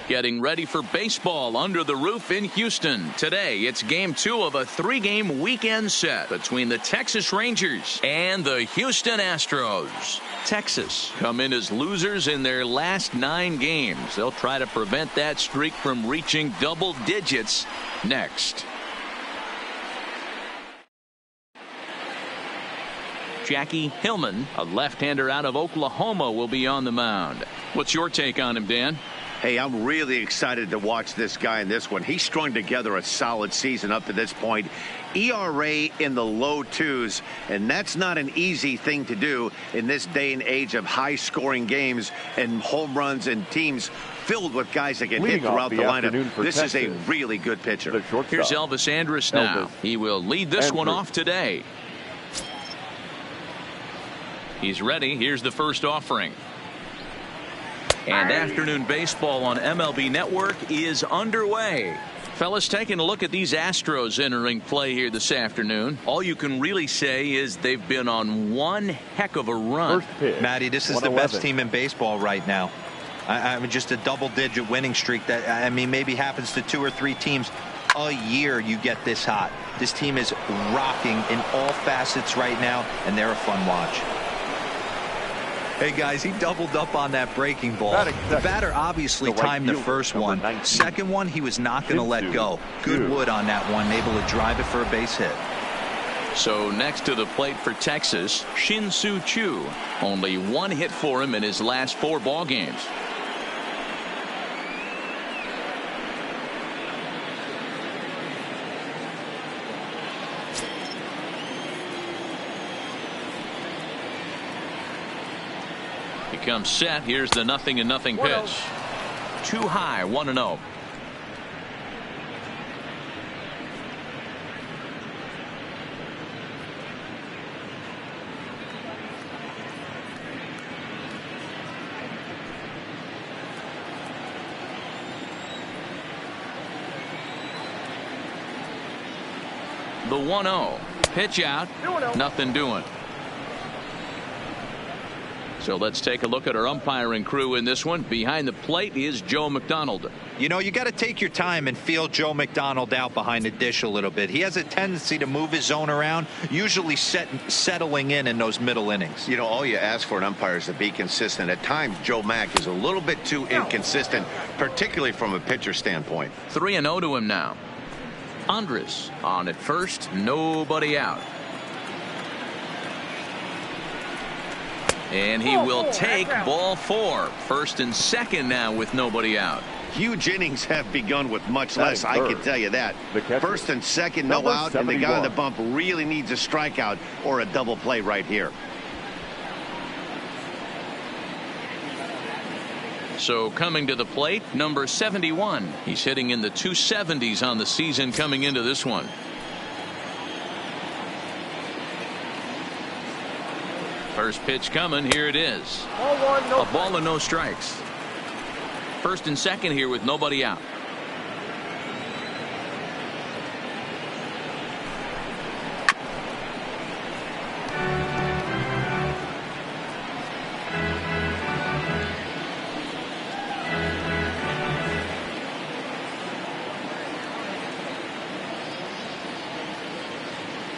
Getting ready for baseball under the roof in Houston. Today, it's game 2 of a 3-game weekend set between the Texas Rangers and the Houston Astros. Texas come in as losers in their last 9 games. They'll try to prevent that streak from reaching double digits next. Jackie Hillman, a left-hander out of Oklahoma, will be on the mound. What's your take on him, Dan? Hey, I'm really excited to watch this guy in this one. He strung together a solid season up to this point. ERA in the low 2s, and that's not an easy thing to do in this day and age of high-scoring games and home runs and teams filled with guys that can hit throughout the lineup. This is a really good pitcher. Here's Elvis Andrus now. He will lead this one off today. He's ready. Here's the first offering. And afternoon baseball on MLB Network is underway. Fellas, taking a look at these Astros entering play here this afternoon. All you can really say is they've been on one heck of a run. Matty, this is the best team in baseball right now. I mean, just a double-digit winning streak that, I mean, maybe happens to 2 or 3 teams a year. You get this hot. This team is rocking in all facets right now, and they're a fun watch. Hey guys, he doubled up on that breaking ball. The batter obviously timed the first one. Second one, he was not going to let go. Good wood on that one, able to drive it for a base hit. So next to the plate for Texas, Shin-Soo Choo. Only 1 hit for him in his last 4 ball games. Comes set. Here's the 0-0 pitch. Too high, 1-0. The 1-0 pitch out. Nothing doing. So let's take a look at our umpiring crew in this one. Behind the plate is Joe McDonald. You know, you got to take your time and feel Joe McDonald out behind the dish a little bit. He has a tendency to move his zone around, usually settling in those middle innings. You know, all you ask for an umpire is to be consistent. At times, Joe Mack is a little bit too inconsistent, particularly from a pitcher standpoint. 3-0 to him now. Andrus on at first, nobody out. And he will take ball 4. First and second now with nobody out. Huge innings have begun with much less, I can tell you that. First and second, no out, and the guy on the bump really needs a strikeout or a double play right here. So coming to the plate, number 71. He's hitting in the 270s on the season coming into this one. First pitch coming. Here it is. A ball and no strikes. First and second here with nobody out.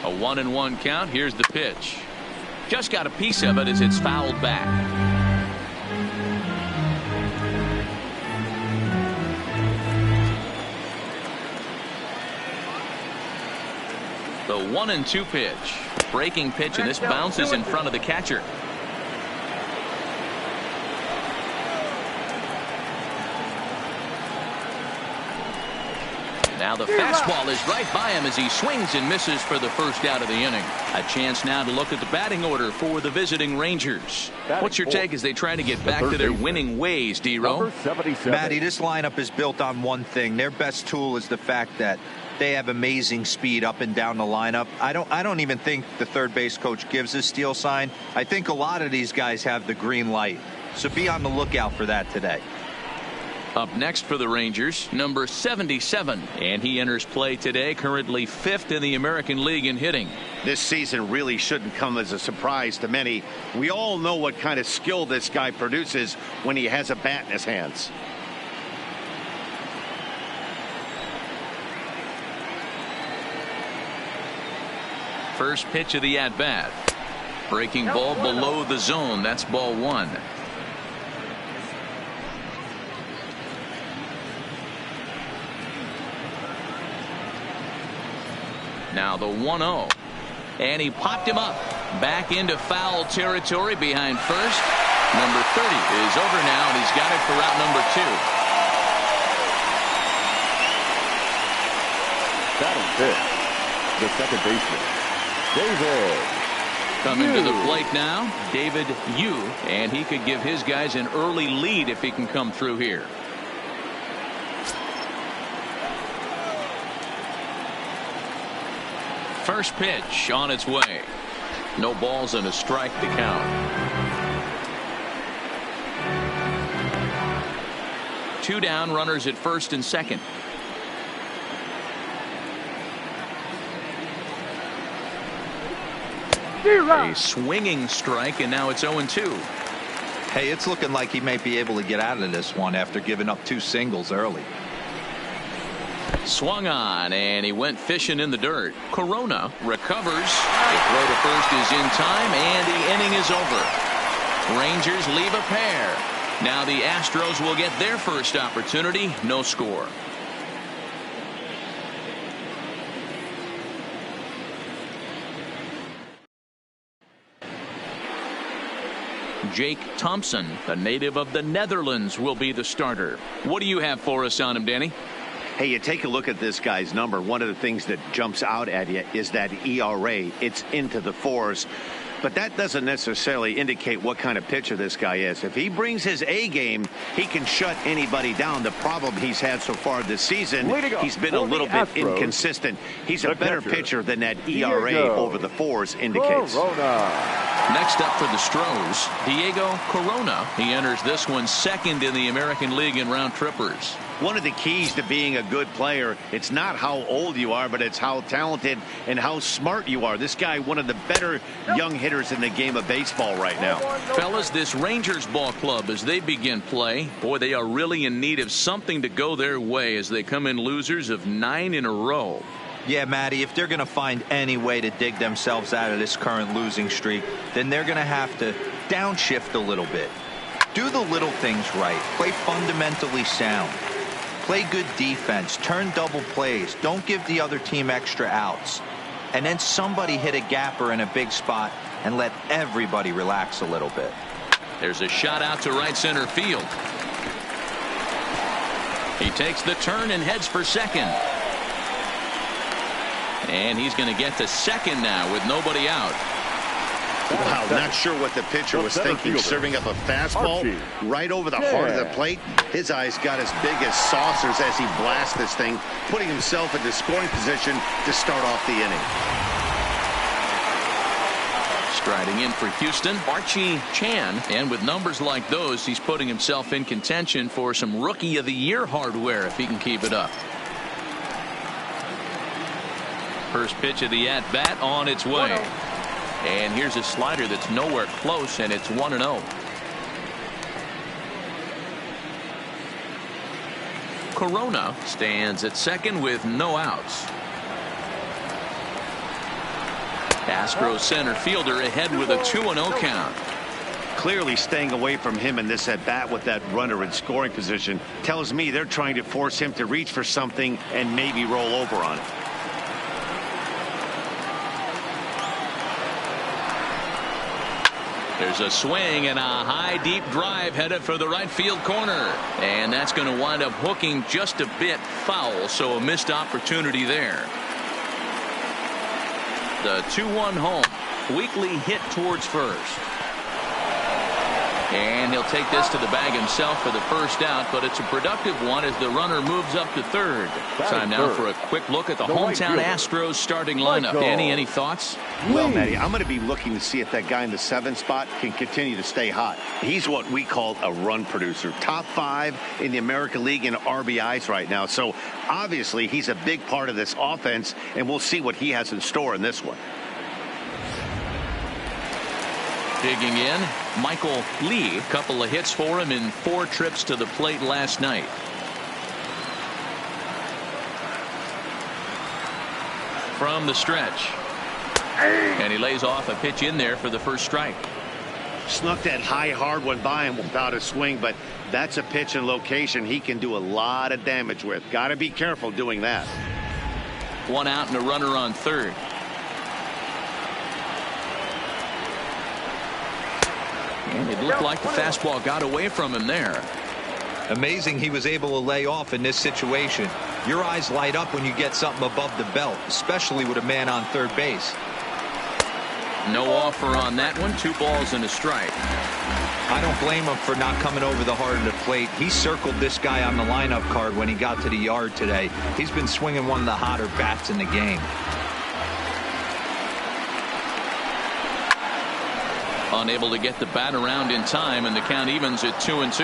A 1-1 count. Here's the pitch. Just got a piece of it as it's fouled back. The 1-2 pitch. Breaking pitch, and this bounces in front of the catcher. Now the fastball is right by him as he swings and misses for the first out of the inning. A chance now to look at the batting order for the visiting Rangers. What's your take as they try to get back to their winning ways, D-Row? Matty, this lineup is built on one thing. Their best tool is the fact that they have amazing speed up and down the lineup. I don't even think the third base coach gives a steal sign. I think a lot of these guys have the green light. So be on the lookout for that today. Up next for the Rangers, number 77, and he enters play today, currently 5th in the American League in hitting. This season really shouldn't come as a surprise to many. We all know what kind of skill this guy produces when he has a bat in his hands. First pitch of the at-bat. Breaking ball below the zone. That's ball one. Now the 1-0. And he popped him up. Back into foul territory behind first. Number 30 is over now, and he's got it for out number 2. Batting fifth, the second baseman, David. Coming to the plate now, David Yu, and he could give his guys an early lead if he can come through here. First pitch on its way. No balls and a strike to count. 2 down, runners at first and second. A swinging strike, and now it's 0-2. Hey, it's looking like he may be able to get out of this one after giving up 2 singles early. Swung on, and he went fishing in the dirt. Corona recovers. The throw to first is in time, and the inning is over. Rangers leave a pair. Now the Astros will get their first opportunity. No score. Jake Thompson, a native of the Netherlands, will be the starter. What do you have for us on him, Danny? Hey, you take a look at this guy's number. One of the things that jumps out at you is that ERA. It's into the 4s. But that doesn't necessarily indicate what kind of pitcher this guy is. If he brings his A game, he can shut anybody down. The problem he's had so far this season, he's been a little bit inconsistent. He's a better pitcher than that ERA over the 4s indicates. Next up for the Astros, Diego Corona. He enters this one second in the American League in round trippers. One of the keys to being a good player, it's not how old you are, but it's how talented and how smart you are. This guy, one of the better young hitters in the game of baseball right now. Fellas, this Rangers ball club, as they begin play, boy, they are really in need of something to go their way as they come in losers of 9 in a row. Yeah, Matty, if they're going to find any way to dig themselves out of this current losing streak, then they're going to have to downshift a little bit. Do the little things right. Play fundamentally sound. Play good defense. Turn double plays. Don't give the other team extra outs. And then somebody hit a gapper in a big spot and let everybody relax a little bit. There's a shot out to right center field. He takes the turn and heads for second. And he's going to get to second now with nobody out. Wow, not sure what the pitcher was thinking, serving up a fastball right over the heart of the plate. His eyes got as big as saucers as he blasts this thing, putting himself into scoring position to start off the inning. Striding in for Houston, Archie Chan, and with numbers like those, he's putting himself in contention for some Rookie of the Year hardware if he can keep it up. First pitch of the at-bat on its way. And here's a slider that's nowhere close, and it's 1-0. Corona stands at second with no outs. Astros center fielder ahead with a 2-0 count. Clearly staying away from him in this at-bat with that runner in scoring position tells me they're trying to force him to reach for something and maybe roll over on it. There's a swing and a high deep drive headed for the right field corner, and that's going to wind up hooking just a bit foul, so a missed opportunity there. The 2-1 home, weakly hit towards first. And he'll take this to the bag himself for the first out, but it's a productive one as the runner moves up to third. Time now for a quick look at the hometown Astros starting lineup. Danny, any thoughts? Well, Matty, I'm going to be looking to see if that guy in the 7th spot can continue to stay hot. He's what we call a run producer. Top 5 in the American League in RBIs right now. So obviously he's a big part of this offense, and we'll see what he has in store in this one. Digging in, Michael Lee. Couple of hits for him in 4 trips to the plate last night. From the stretch. And he lays off a pitch in there for the first strike. Snuck that high hard one by him without a swing, but that's a pitch and location he can do a lot of damage with. Got to be careful doing that. One out and a runner on third. And it looked like the fastball got away from him there. Amazing he was able to lay off in this situation. Your eyes light up when you get something above the belt, especially with a man on third base. No offer on that one. 2 balls and a strike. I don't blame him for not coming over the heart of the plate. He circled this guy on the lineup card when he got to the yard today. He's been swinging one of the hotter bats in the game. Unable to get the bat around in time, and the count evens at 2-2.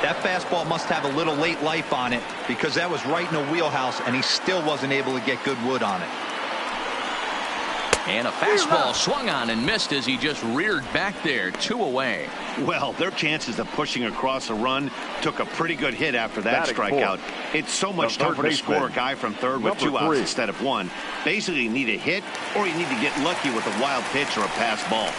That fastball must have a little late life on it, because that was right in the wheelhouse, and he still wasn't able to get good wood on it. And a fastball swung on and missed as he just reared back there. 2 away. Well, their chances of pushing across a run took a pretty good hit after that strikeout. It's so much tougher to score a guy from third with 2 outs instead of 1. Basically, you need a hit, or you need to get lucky with a wild pitch or a pass ball.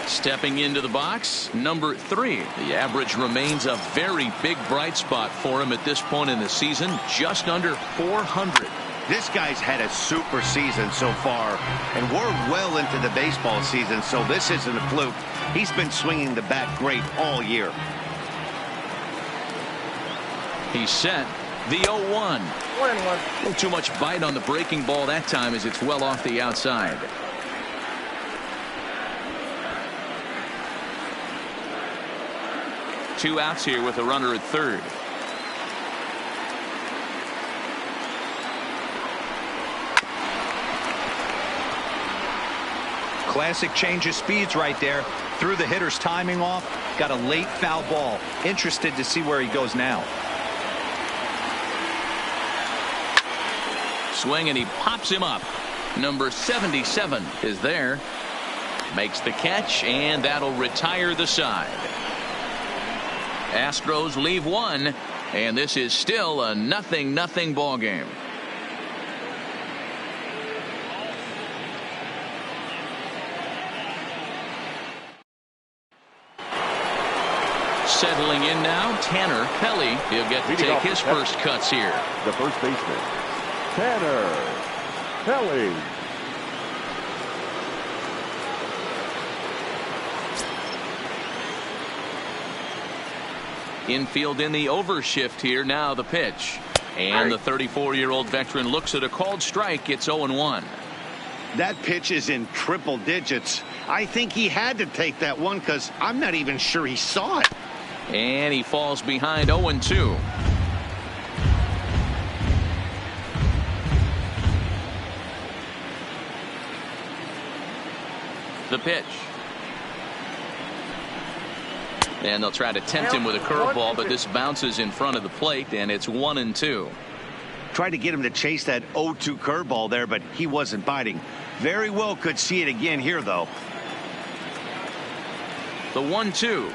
Stepping into the box, number 3. The average remains a very big bright spot for him at this point in the season, just under 400. This guy's had a super season so far, and we're well into the baseball season, so this isn't a fluke. He's been swinging the bat great all year. He's set. The 0-1. A little too much bite on the breaking ball that time as it's well off the outside. Two outs here with a runner at third. Classic change of speeds right there. Threw the hitter's timing off. Got a late foul ball. Interested to see where he goes now. Swing and he pops him up. Number 77 is there. Makes the catch, and that'll retire the side. Astros leave 1, and this is still a 0-0 ball game. Settling in now, Tanner Pelly. He'll get to take his first cuts here. The first baseman, Tanner Pelly. Infield in the overshift here. Now the pitch. And the 34-year-old veteran looks at a called strike. It's 0-1. That pitch is in triple digits. I think he had to take that one because I'm not even sure he saw it. And he falls behind 0-2. The pitch. And they'll try to tempt him with a curveball, but this bounces in front of the plate, and it's 1-2. Tried to get him to chase that 0-2 curveball there, but he wasn't biting. Very well could see it again here, though. The 1-2.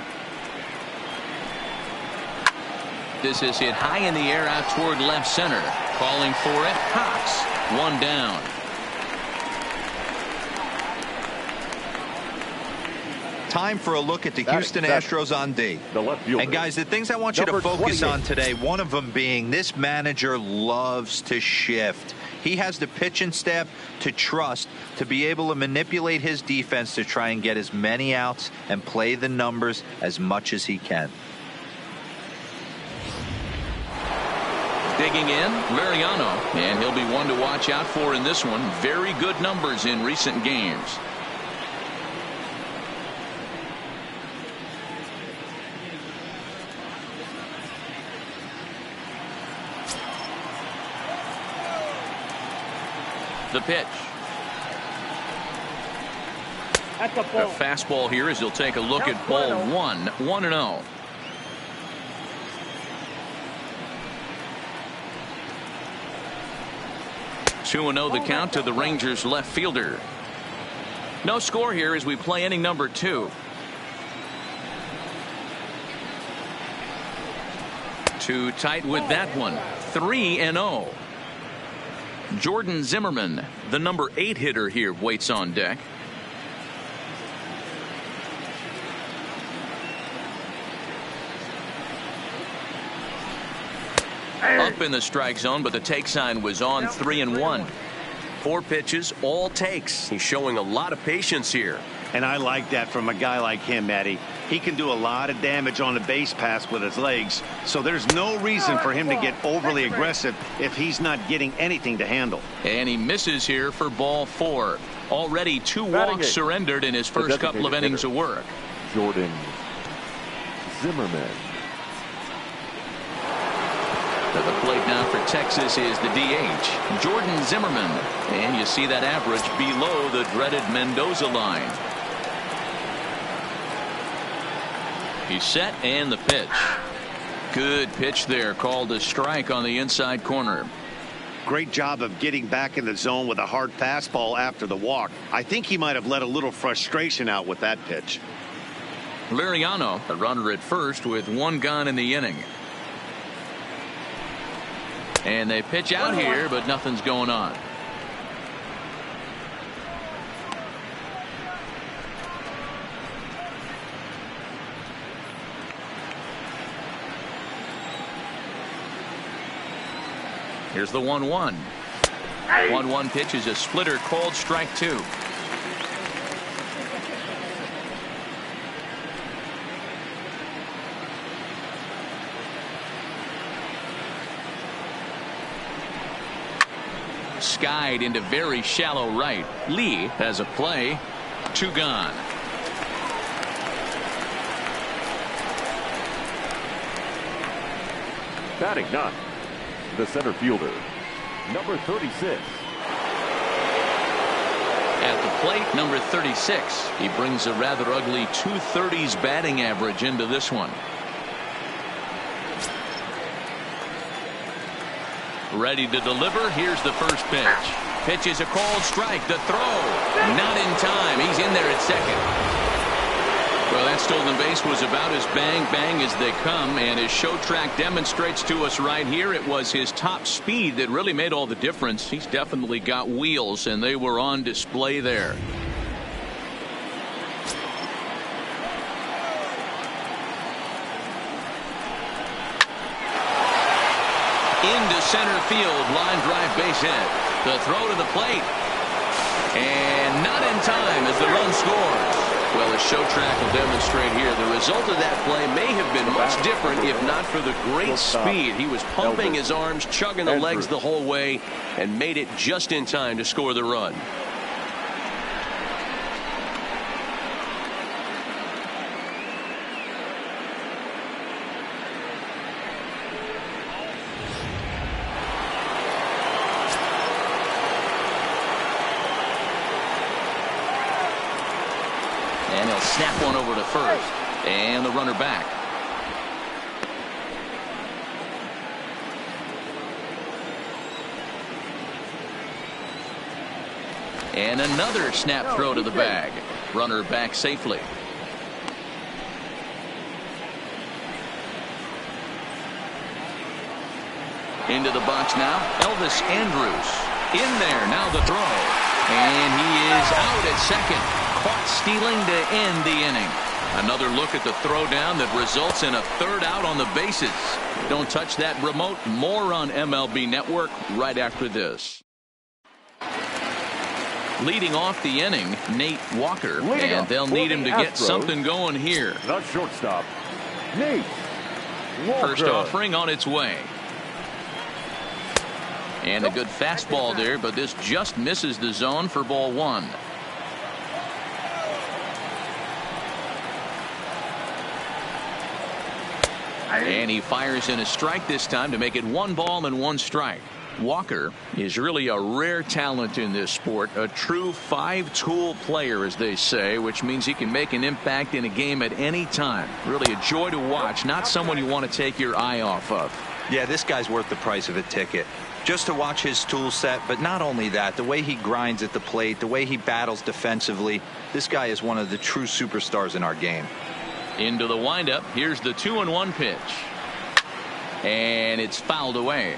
This is hit high in the air out toward left center. Calling for it, Cox. 1 down. Time for a look at the Houston Astros on D. And guys, the things I want you to focus on today, one of them being this manager loves to shift. He has the pitching staff to trust to be able to manipulate his defense to try and get as many outs and play the numbers as much as he can. Digging in, Mariano, and he'll be one to watch out for in this one. Very good numbers in recent games. The pitch. A fastball here as he'll take a look at ball 1. 1-0. Two and 0 the count to the Rangers left fielder. No score here as we play inning number 2. Too tight with that one. 3-0. Jordan Zimmerman, the number 8 hitter here, waits on deck. Up in the strike zone, but the take sign was on 3-1. 4 pitches, all takes. He's showing a lot of patience here. And I like that from a guy like him, Matty. He can do a lot of damage on the base pass with his legs, so there's no reason for him to get overly aggressive if he's not getting anything to handle. And he misses here for ball 4. Already 2 walks surrendered in his first couple of innings of work. Jordan Zimmerman. To the plate now for Texas is the DH, Jordan Zimmerman. And you see that average below the dreaded Mendoza line. He's set, and the pitch. Good pitch there, called a strike on the inside corner. Great job of getting back in the zone with a hard fastball after the walk. I think he might have let a little frustration out with that pitch. Liriano, a runner at first with 1 gone in the inning. And they pitch out here, but nothing's going on. Here's the 1-1. 1-1 pitch is a splitter, called strike 2. Skied into very shallow right. Lee has a play. 2 gone. Batting 9. The center fielder, number 36. At the plate, number 36. He brings a rather ugly 230s batting average into this one. Ready to deliver. Here's the first pitch. Pitch is a called strike. The throw. Not in time. He's in there at second. Well, that stolen base was about as bang as they come, and as Show Track demonstrates to us right here, it was his top speed that really made all the difference. He's definitely got wheels, and they were on display there. Into center field, line drive, base hit. The throw to the plate, and not in time as the run scores. Well, as Show Track will demonstrate here, the result of that play may have been much different if not for the great speed. He was pumping his arms, chugging the legs the whole way, and made it just in time to score the run. And he'll snap one over to first. And the runner back. And another snap throw to the bag. Runner back safely. Into the box now. Elvis Andrus in there. Now the throw. And he is out at second. Caught stealing to end the inning. Another look at the throwdown that results in a 3rd out on the bases. Don't touch that remote. More on MLB Network right after this. Leading off the inning, Nate Walker. And they'll need him to get something going here. The shortstop, Nate Walker. First offering on its way. And a good fastball there, but this just misses the zone for ball 1. And he fires in a strike this time to make it 1 ball and 1 strike. Walker is really a rare talent in this sport, a true 5-tool player, as they say, which means he can make an impact in a game at any time. Really a joy to watch, not someone you want to take your eye off of. Yeah, this guy's worth the price of a ticket. Just to watch his tool set, but not only that, the way he grinds at the plate, the way he battles defensively, this guy is one of the true superstars in our game. Into the windup. Here's the 2-1 pitch. And it's fouled away.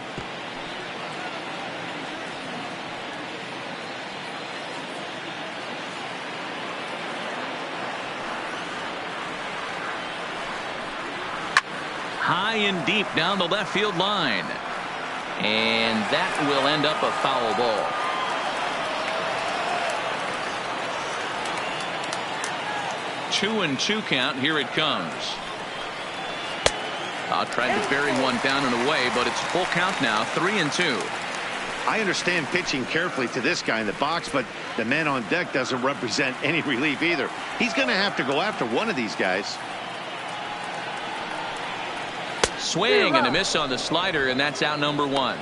high and deep down the left field line. And that will end up a foul ball. Two and two count. Here it comes. Tried to bury one down and away, but it's full count now. 3-2. I understand pitching carefully to this guy in the box, but the man on deck doesn't represent any relief either. He's going to have to go after one of these guys. Swing and a miss on the slider, and that's out number one.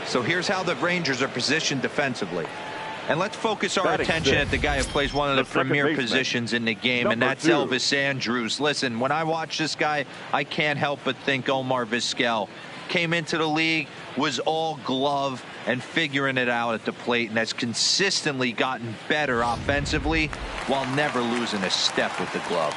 So here's how the Rangers are positioned defensively. And let's focus our attention at the guy who plays one of the premier positions in the game, and that's Elvis Andrus. Listen, when I watch this guy, I can't help but think Omar Vizquel. Came into the league, was all glove and figuring it out at the plate, and has consistently gotten better offensively while never losing a step with the glove.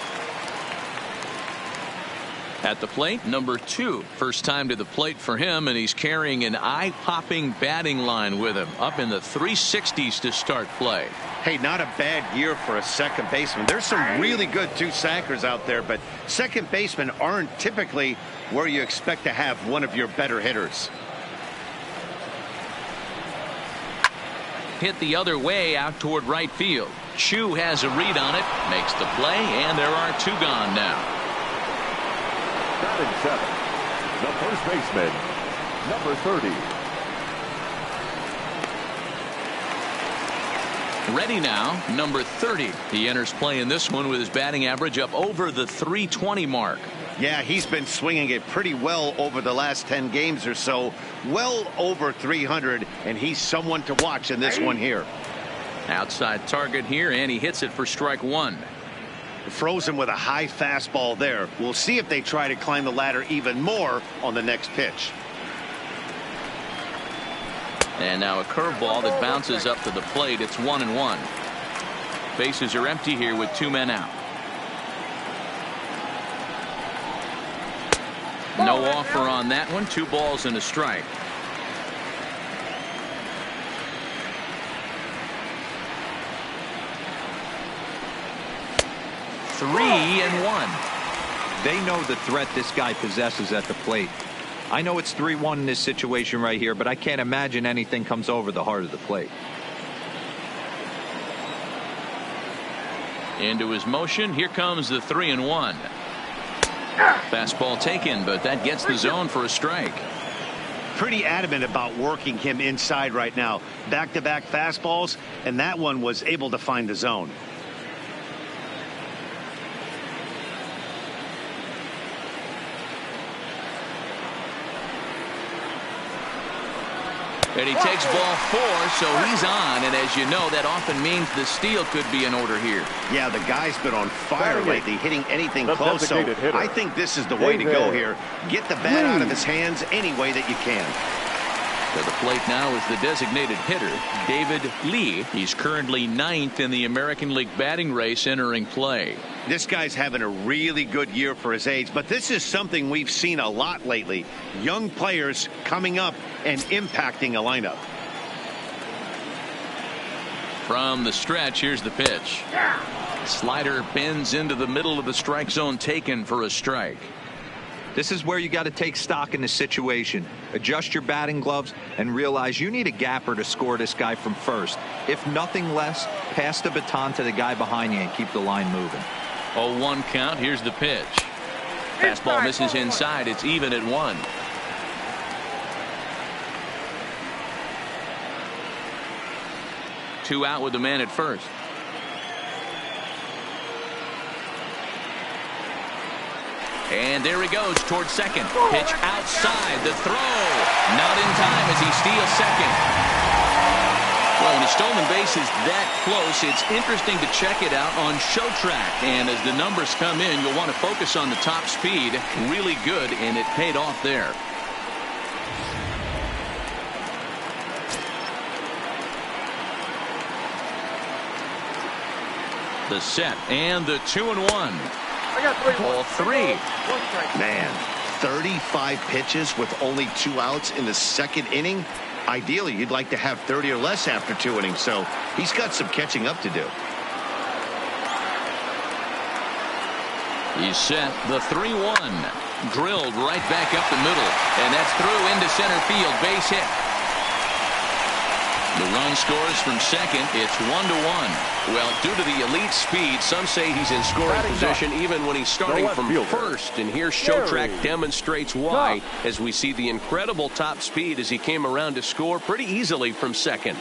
At the plate, number 2. First time to the plate for him, and he's carrying an eye-popping batting line with him. Up in the 360s to start play. Hey, not a bad year for a second baseman. There's some really good two-sackers out there, but second basemen aren't typically where you expect to have one of your better hitters. Hit the other way out toward right field. Chu has a read on it, makes the play, and there are 2 gone now. Batting 7, the first baseman, number 30. Ready now, number 30. He enters play in this one with his batting average up over the 320 mark. Yeah, he's been swinging it pretty well over the last 10 games or so. Well over 300, and he's someone to watch in this one here. Outside target here, and he hits it for strike 1. Frozen with a high fastball there. We'll see if they try to climb the ladder even more on the next pitch. And now a curveball that bounces up to the plate. It's 1-1. Bases are empty here with 2 men out. No offer on that one. 2 balls and a strike. Three and 1. They know the threat this guy possesses at the plate. I know it's 3-1 in this situation right here, but I can't imagine anything comes over the heart of the plate. Into his motion. Here comes the 3-1. Fastball taken, but that gets the zone for a strike. Pretty adamant about working him inside right now. Back-to-back fastballs, and that one was able to find the zone. And he takes ball 4, so he's on. And as you know, that often means the steal could be in order here. Yeah, the guy's been on fire lately, hitting anything close. So I think this is the way to go here. Get the bat out of his hands any way that you can. To the plate now is the designated hitter, David Lee. He's currently 9th in the American League batting race entering play. This guy's having a really good year for his age, but this is something we've seen a lot lately. Young players coming up and impacting a lineup. From the stretch, here's the pitch. Slider bends into the middle of the strike zone, taken for a strike. This is where you got to take stock in the situation. Adjust your batting gloves and realize you need a gapper to score this guy from first. If nothing less, pass the baton to the guy behind you and keep the line moving. 0-1 count. Here's the pitch. Fastball misses inside. It's even at 1. Two out with the man at first. And there he goes towards second. Pitch outside. The throw. Not in time as he steals second. Well, when a stolen base is that close, it's interesting to check it out on Show Track. And as the numbers come in, you'll want to focus on the top speed. Really good, and it paid off there. The set and the 2-1. I got 3. Ball 3. Man, 35 pitches with only 2 outs in the second inning. Ideally, you'd like to have 30 or less after 2 innings, so he's got some catching up to do. He's set. The 3-1. Drilled right back up the middle, and that's through into center field. Base hit. The run scores from second. It's 1-1. Well, due to the elite speed, some say he's in scoring position even when he's starting from first. And here Showtrack demonstrates why, as we see the incredible top speed as he came around to score pretty easily from second.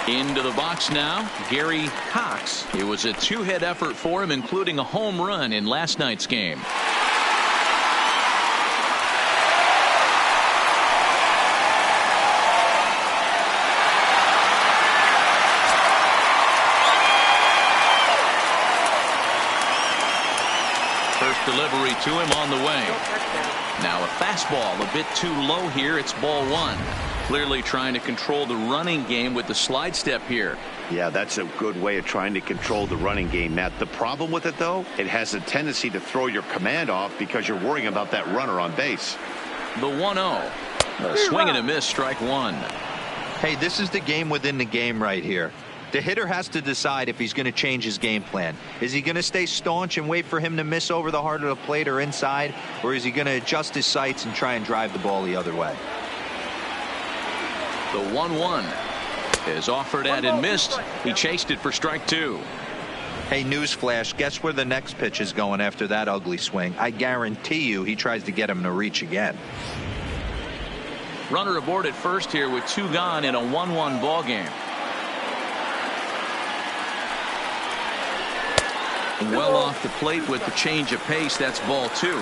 Into the box now, Gary Cox. It was a two-hit effort for him, including a home run in last night's game. First delivery to him on the way. Now a fastball a bit too low here. It's ball one. Clearly trying to control the running game with the slide step here. Yeah, that's a good way of trying to control the running game, Matt. The problem with it, though, it has a tendency to throw your command off because you're worrying about that runner on base. The 1-0. A swing and a miss, strike one. Hey, this is the game within the game right here. The hitter has to decide if he's going to change his game plan. Is he going to stay staunch and wait for him to miss over the heart of the plate or inside, or is he going to adjust his sights and try and drive the ball the other way? The 1-1 is offered at and missed. He chased it for strike two. Hey, newsflash, guess where the next pitch is going after that ugly swing? I guarantee you he tries to get him to reach again. Runner aboard at first here with two gone in a 1-1 ball game. Well off the plate with the change of pace. That's ball two.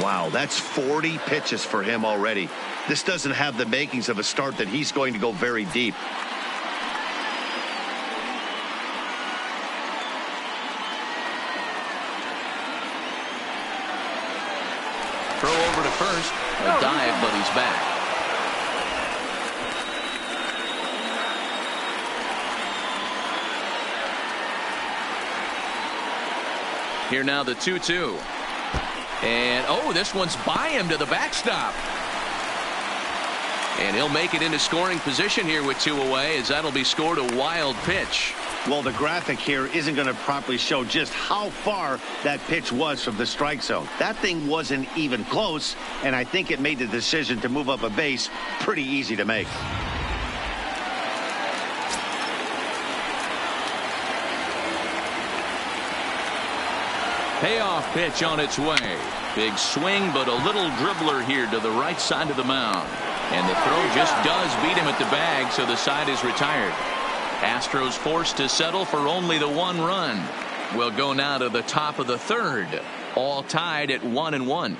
Wow, that's 40 pitches for him already. This doesn't have the makings of a start that he's going to go very deep. Throw over to first. A dive, but he's back. Here now the 2-2. And oh, this one's by him to the backstop. And he'll make it into scoring position here with two away, as that'll be scored a wild pitch. Well, the graphic here isn't going to properly show just how far that pitch was from the strike zone. That thing wasn't even close, and I think it made the decision to move up a base pretty easy to make. Payoff pitch on its way. Big swing, but a little dribbler here to the right side of the mound. And the throw just does beat him at the bag, so the side is retired. Astros forced to settle for only the one run. We'll go now to the top of the third. All tied at 1-1.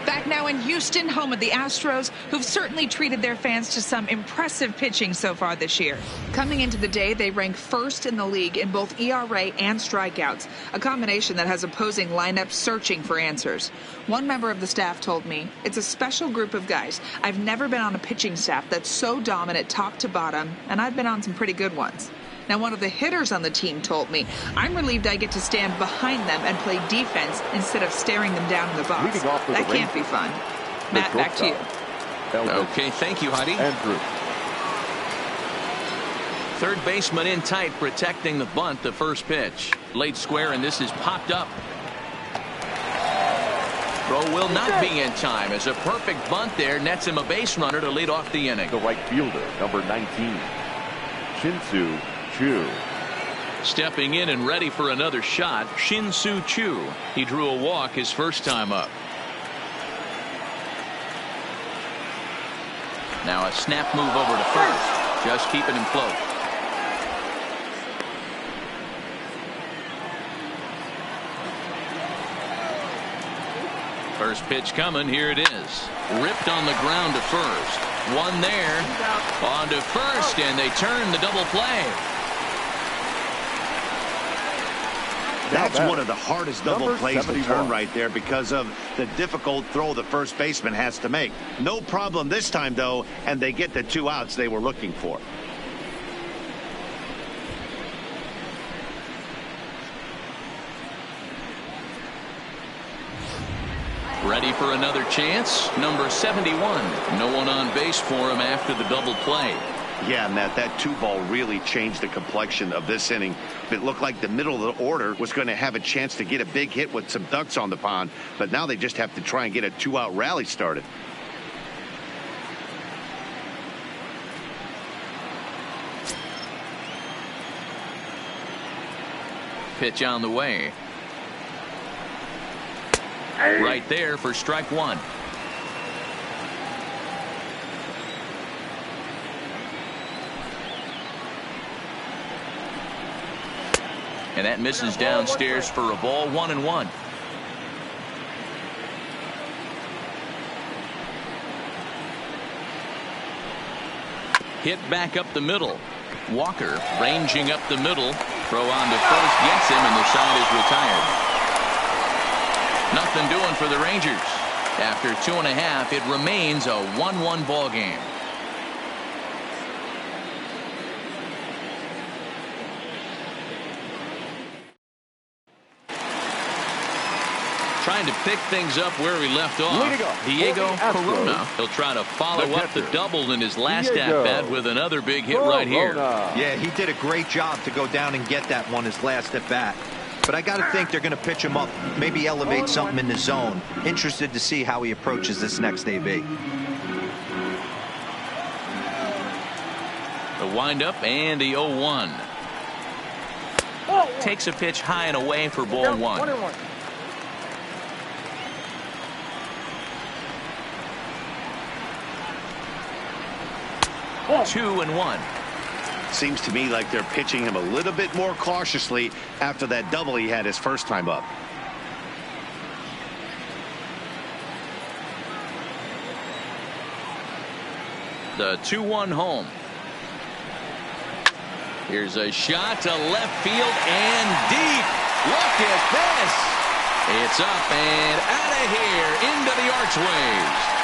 Back now in Houston, home of the Astros, who've certainly treated their fans to some impressive pitching so far this year. Coming into the day, they rank first in the league in both ERA and strikeouts, a combination that has opposing lineups searching for answers. One member of the staff told me, "It's a special group of guys. I've never been on a pitching staff that's so dominant top to bottom, and I've been on some pretty good ones." Now, one of the hitters on the team told me, "I'm relieved I get to stand behind them and play defense instead of staring them down in the box. That can't be fun." Matt, back to you. Okay, thank you, Heidi. Andrew. Third baseman in tight, protecting the bunt, the first pitch. Late square, and this is popped up. Throw will not be in time, as a perfect bunt there nets him a base runner to lead off the inning. The right fielder, number 19, Shin-Soo Choo. Stepping in and ready for another shot, Shin-Soo Choo. He drew a walk his first time up. Now a snap move over to first, just keeping him float. First pitch coming, here it is. Ripped on the ground to first. One there, on to first, and they turn the double play. That's one of the hardest double plays to turn right there because of the difficult throw the first baseman has to make. No problem this time, though, and they get the 2 outs they were looking for. Ready for another chance. Number 71. No one on base for him after the double play. Yeah, Matt, that 2-ball really changed the complexion of this inning. It looked like the middle of the order was going to have a chance to get a big hit with some ducks on the pond, but now they just have to try and get a 2-out rally started. Pitch on the way. Right there for strike one. And that misses downstairs for a ball. 1-1. Hit back up the middle. Walker ranging up the middle. Throw on to first gets him, and the side is retired. Nothing doing for the Rangers. After 2.5, it remains a 1-1 ball game. Trying to pick things up where he left off. Diego Corona. He'll try to follow up the double in his last at-bat with another big hit right here. Yeah, he did a great job to go down and get that one his last at-bat. But I got to think they're going to pitch him up, maybe elevate something in the zone. Interested to see how he approaches this next AB. The windup and the 0-1. Takes a pitch high and away for ball one. 2-1. Seems to me like they're pitching him a little bit more cautiously after that double he had his first time up. The 2-1 home. Here's a shot to left field and deep. Look at this. It's up and out of here into the archways.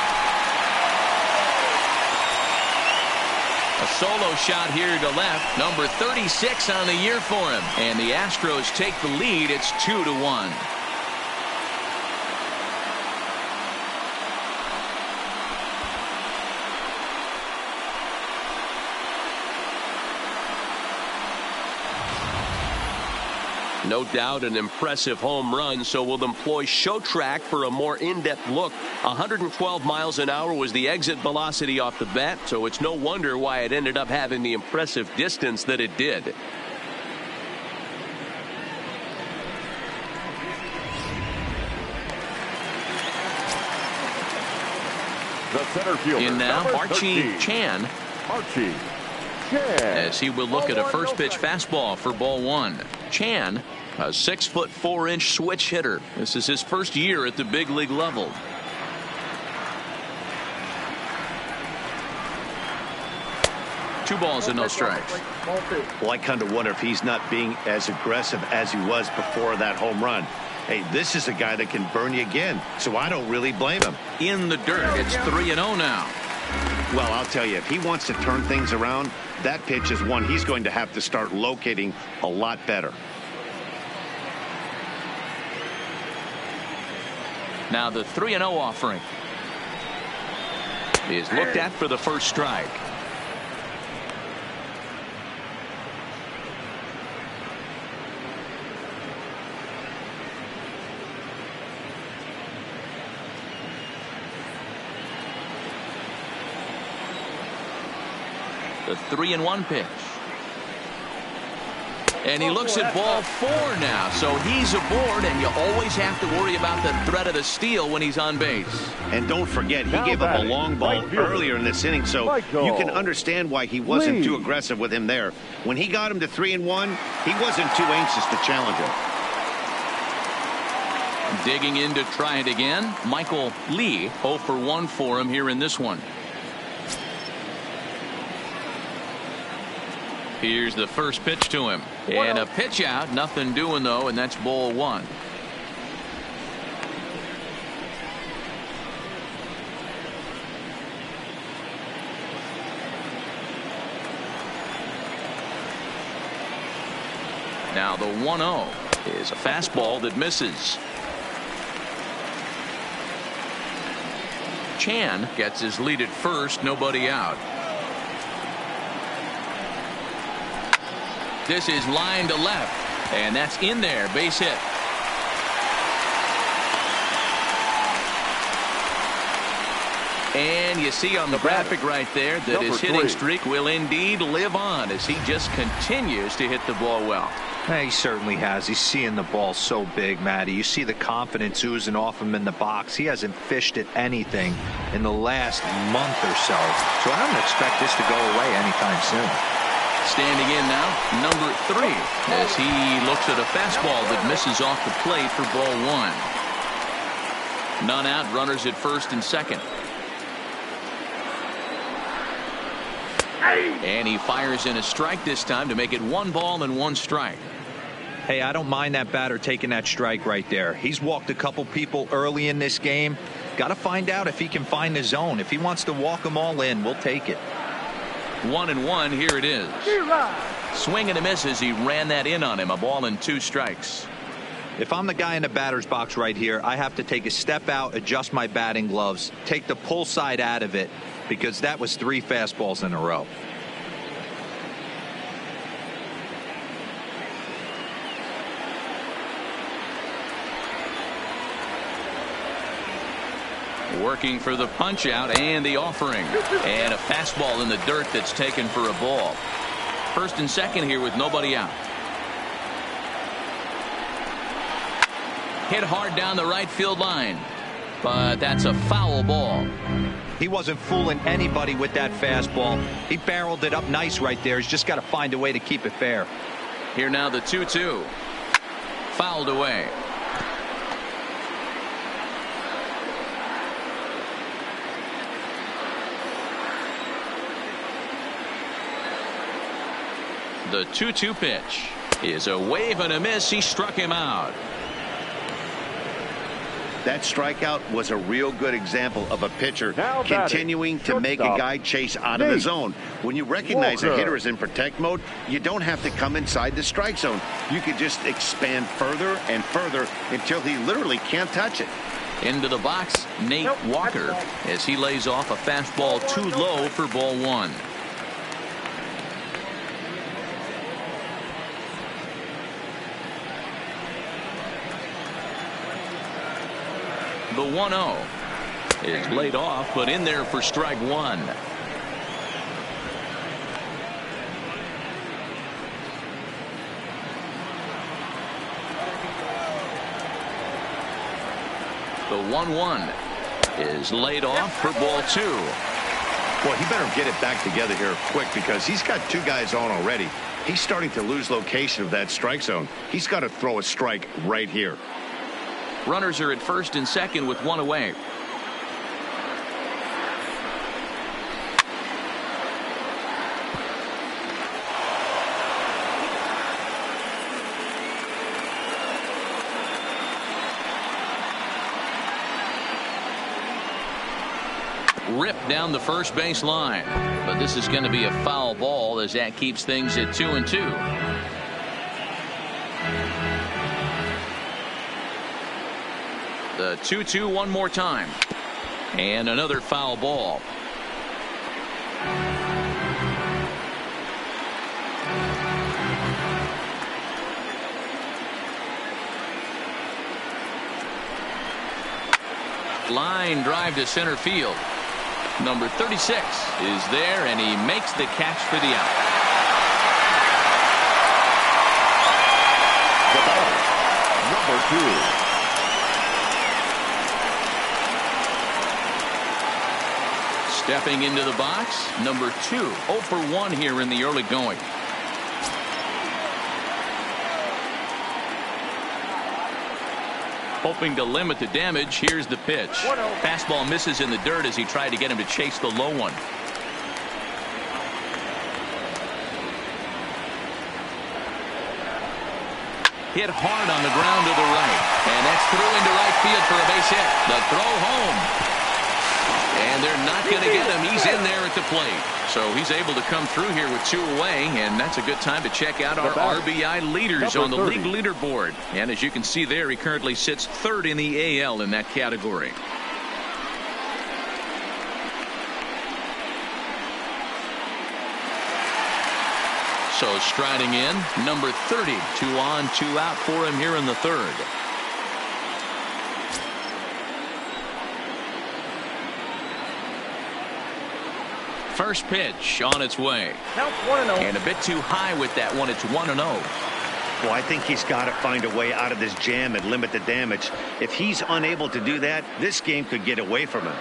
A solo shot here to left. Number 36 on the year for him. And the Astros take the lead. It's 2-1. No doubt an impressive home run, so we'll employ show track for a more in-depth look. 112 miles an hour was the exit velocity off the bat, so it's no wonder why it ended up having the impressive distance that it did. The center fielder, in now, Archie Chan. Archie Chan. As he will look at a first pitch fastball for ball one. Chan, a 6'4" switch hitter. This is his first year at the big league level. Two balls and no strikes. Well, I kind of wonder if he's not being as aggressive as he was before that home run. Hey, this is a guy that can burn you again, so I don't really blame him. In the dirt, it's 3-0 now. Well, I'll tell you, if he wants to turn things around, that pitch is one he's going to have to start locating a lot better. Now the 3-0 offering is looked at for the first strike. The 3-1 pitch. And he looks at ball four now, so he's aboard, and you always have to worry about the threat of the steal when he's on base. And don't forget, he gave up a long ball earlier in this inning, so you can understand why he wasn't too aggressive with him there. When he got him to 3-1, he wasn't too anxious to challenge him. Digging in to try it again. Michael Lee, 0 for 1 for him here in this one. Here's the first pitch to him. And a pitch out. Nothing doing, though, and that's ball one. Now the 1-0 is a fastball that misses. Chan gets his lead at first, nobody out. This is line to left, and that's in there, base hit. And you see on the graphic right there that his hitting streak will indeed live on as he just continues to hit the ball well. He certainly has. He's seeing the ball so big, Matty. You see the confidence oozing off him in the box. He hasn't fished at anything in the last month or so. So I don't expect this to go away anytime soon. Standing in now, number 3, as he looks at a fastball that misses off the plate for ball 1. None out, runners at first and second. And he fires in a strike this time to make it 1 ball and 1 strike. Hey, I don't mind that batter taking that strike right there. He's walked a couple people early in this game. Got to find out if he can find the zone. If he wants to walk them all in, we'll take it. 1-1, here it is. Swing and a miss as he ran that in on him. A ball and 2 strikes. If I'm the guy in the batter's box right here, I have to take a step out, adjust my batting gloves, take the pull side out of it, because that was 3 fastballs in a row. Working for the punch out and the offering, and a fastball in the dirt that's taken for a ball. First and second here with nobody out. Hit hard down the right field line, but that's a foul ball. He wasn't fooling anybody with that fastball. He barreled it up nice right there. He's just got to find a way to keep it fair. Here now the 2-2. Fouled away. The 2-2 pitch is a wave and a miss. He struck him out. That strikeout was a real good example of a pitcher continuing to make a guy chase out of the zone. When you recognize a hitter is in protect mode, you don't have to come inside the strike zone. You could just expand further and further until he literally can't touch it. Into the box, Nate Walker, as he lays off a fastball too low for ball 1. The 1-0 is laid off, but in there for strike 1. The 1-1 is laid off for ball 2. Well, he better get it back together here quick because he's got 2 guys on already. He's starting to lose location of that strike zone. He's got to throw a strike right here. Runners are at first and second with 1 away. Ripped down the first base line, but this is going to be a foul ball as that keeps things at 2-2. The 2-2 one more time. And another foul ball. Line drive to center field. Number 36 is there, and he makes the catch for the out. The batter, number 2. Stepping into the box, number 2, 0 for 1 here in the early going. Hoping to limit the damage, here's the pitch. Fastball misses in the dirt as he tried to get him to chase the low one. Hit hard on the ground to the right, and that's through into right field for a base hit. The throw home. And they're not going to get him. He's in there at the plate. So he's able to come through here with 2 away, and that's a good time to check out our RBI leaders on the league leaderboard. And as you can see there, he currently sits 3rd in the AL in that category. So striding in, number 30. 2 on, 2 out for him here in the third. First pitch on its way. And a bit too high with that one. It's 1-0. Well, I think he's got to find a way out of this jam and limit the damage. If he's unable to do that, this game could get away from him.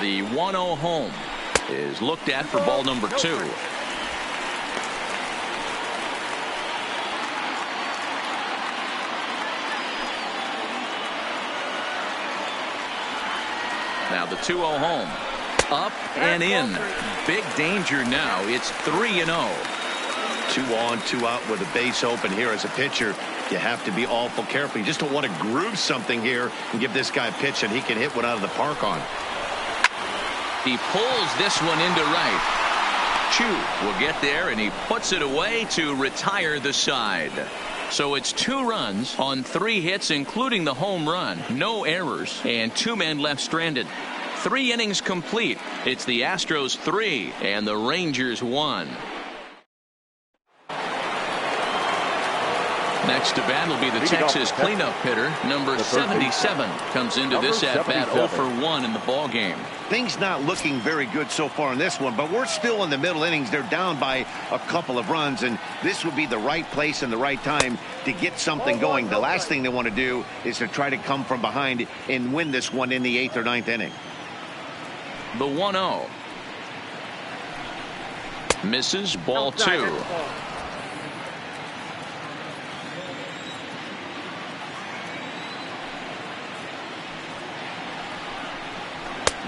The 1-0 home is looked at for ball number 2. Now the 2-0 home. Up and in. Big danger now. It's 3-0. 2 on, 2 out with a base open here as a pitcher. You have to be awful careful. You just don't want to groove something here and give this guy a pitch that he can hit one out of the park on. He pulls this one into right. Chu will get there, and he puts it away to retire the side. So it's 2 runs on 3 hits, including the home run. No errors, and 2 men left stranded. 3 innings complete. It's the Astros 3 and the Rangers 1. Next to bat will be the Texas cleanup hitter, number 77. Comes into this at-bat 0 for 1 in the ball game. Things not looking very good so far in this one, but we're still in the middle innings. They're down by a couple of runs, and this would be the right place and the right time to get something going. The last thing they want to do is to try to come from behind and win this one in the 8th or 9th inning. The 1-0. Misses, ball 2.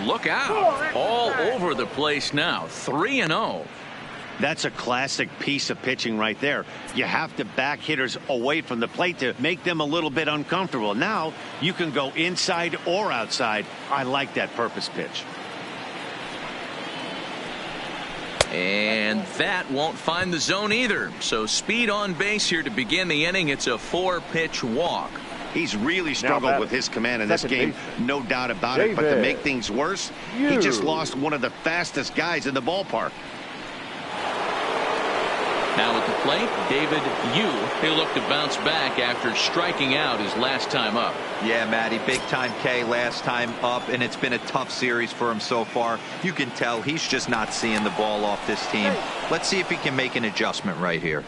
Look out. All over the place now. 3-0. That's a classic piece of pitching right there. You have to back hitters away from the plate to make them a little bit uncomfortable. Now you can go inside or outside. I like that purpose pitch. And that won't find the zone either. So speed on base here to begin the inning. It's a 4-pitch walk. He's really struggled with his command in this game, no doubt about it. But to make things worse, he just lost one of the fastest guys in the ballpark. Now at the plate, David Yu. He'll look to bounce back after striking out his last time up. Yeah, Matty, big time K last time up, and it's been a tough series for him so far. You can tell he's just not seeing the ball off this team. Let's see if he can make an adjustment right here.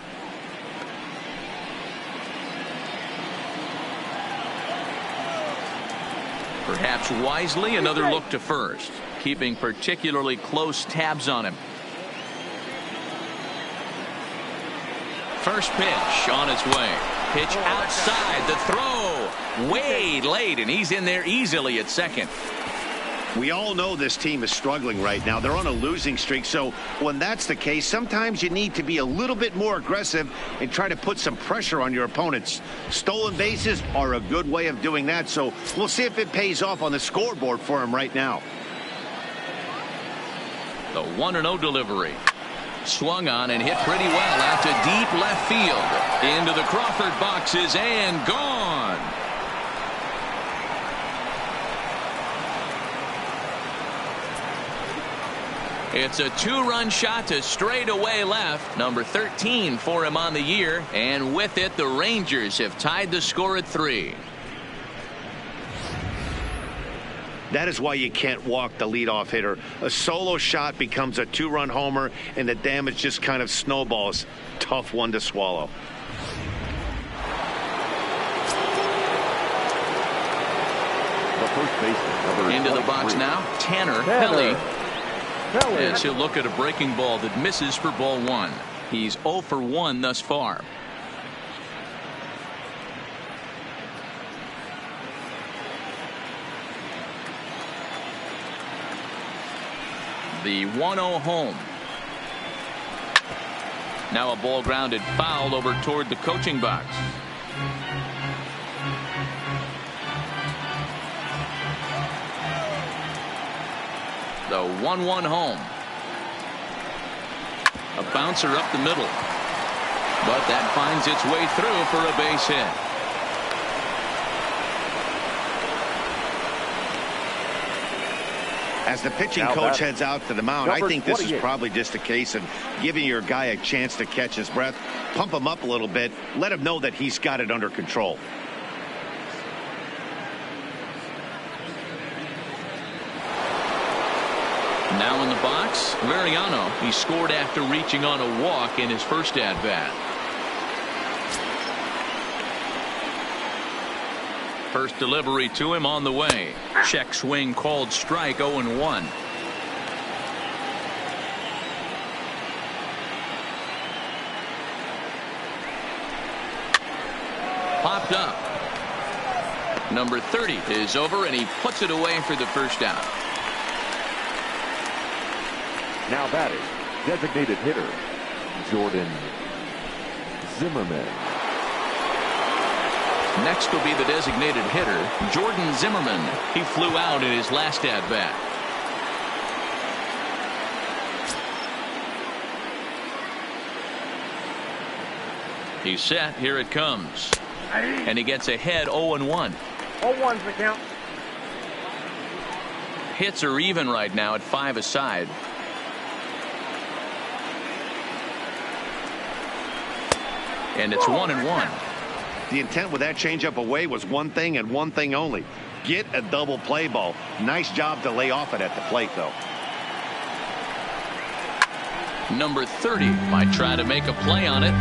Perhaps wisely, another look to first, keeping particularly close tabs on him. First pitch on its way. Pitch outside, the throw way late, and he's in there easily at second. We all know this team is struggling right now. They're on a losing streak, so when that's the case, sometimes you need to be a little bit more aggressive and try to put some pressure on your opponents. Stolen bases are a good way of doing that, so we'll see if it pays off on the scoreboard for him right now. The 1-0 delivery. Swung on and hit pretty well out to deep left field. Into the Crawford boxes and gone. It's a 2-run shot to straightaway left. Number 13 for him on the year. And with it, the Rangers have tied the score at 3. That is why you can't walk the leadoff hitter. A solo shot becomes a 2-run homer, and the damage just kind of snowballs. Tough one to swallow. The first baseman, into the box now, Tanner Pelly. As he'll look at a breaking ball that misses for ball 1. He's 0 for 1 thus far. The 1-0 home. Now a ball grounded foul over toward the coaching box. The 1-1 home. A bouncer up the middle. But that finds its way through for a base hit. As the pitching coach heads out to the mound, I think this is probably just a case of giving your guy a chance to catch his breath, pump him up a little bit, let him know that he's got it under control. Now in the box, Mariano. He scored after reaching on a walk in his first at-bat. First delivery to him on the way. Check swing called strike, 0-1. Popped up. Number 30 is over, and he puts it away for the first out. Now batting, designated hitter, Jordan Zimmerman. Next will be the designated hitter, Jordan Zimmerman. He flew out in his last at-bat. He's set. Here it comes. And he gets ahead 0-1. 0-1's the count. Hits are even right now at 5 aside. And it's 1-1. The intent with that changeup away was one thing and one thing only. Get a double play ball. Nice job to lay off it at the plate, though. Number 30 might try to make a play on it.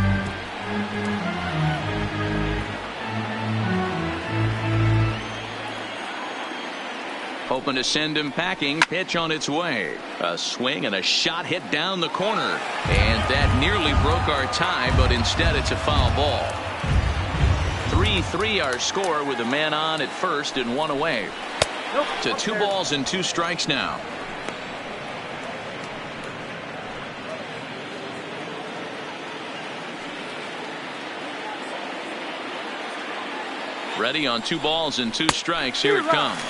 Hoping to send him packing. Pitch on its way. A swing and a shot hit down the corner. And that nearly broke our tie, but instead it's a foul ball. 3-3 our score with a man on at first and one away. To 2 balls and 2 strikes now. Ready on 2 balls and 2 strikes. Here it comes.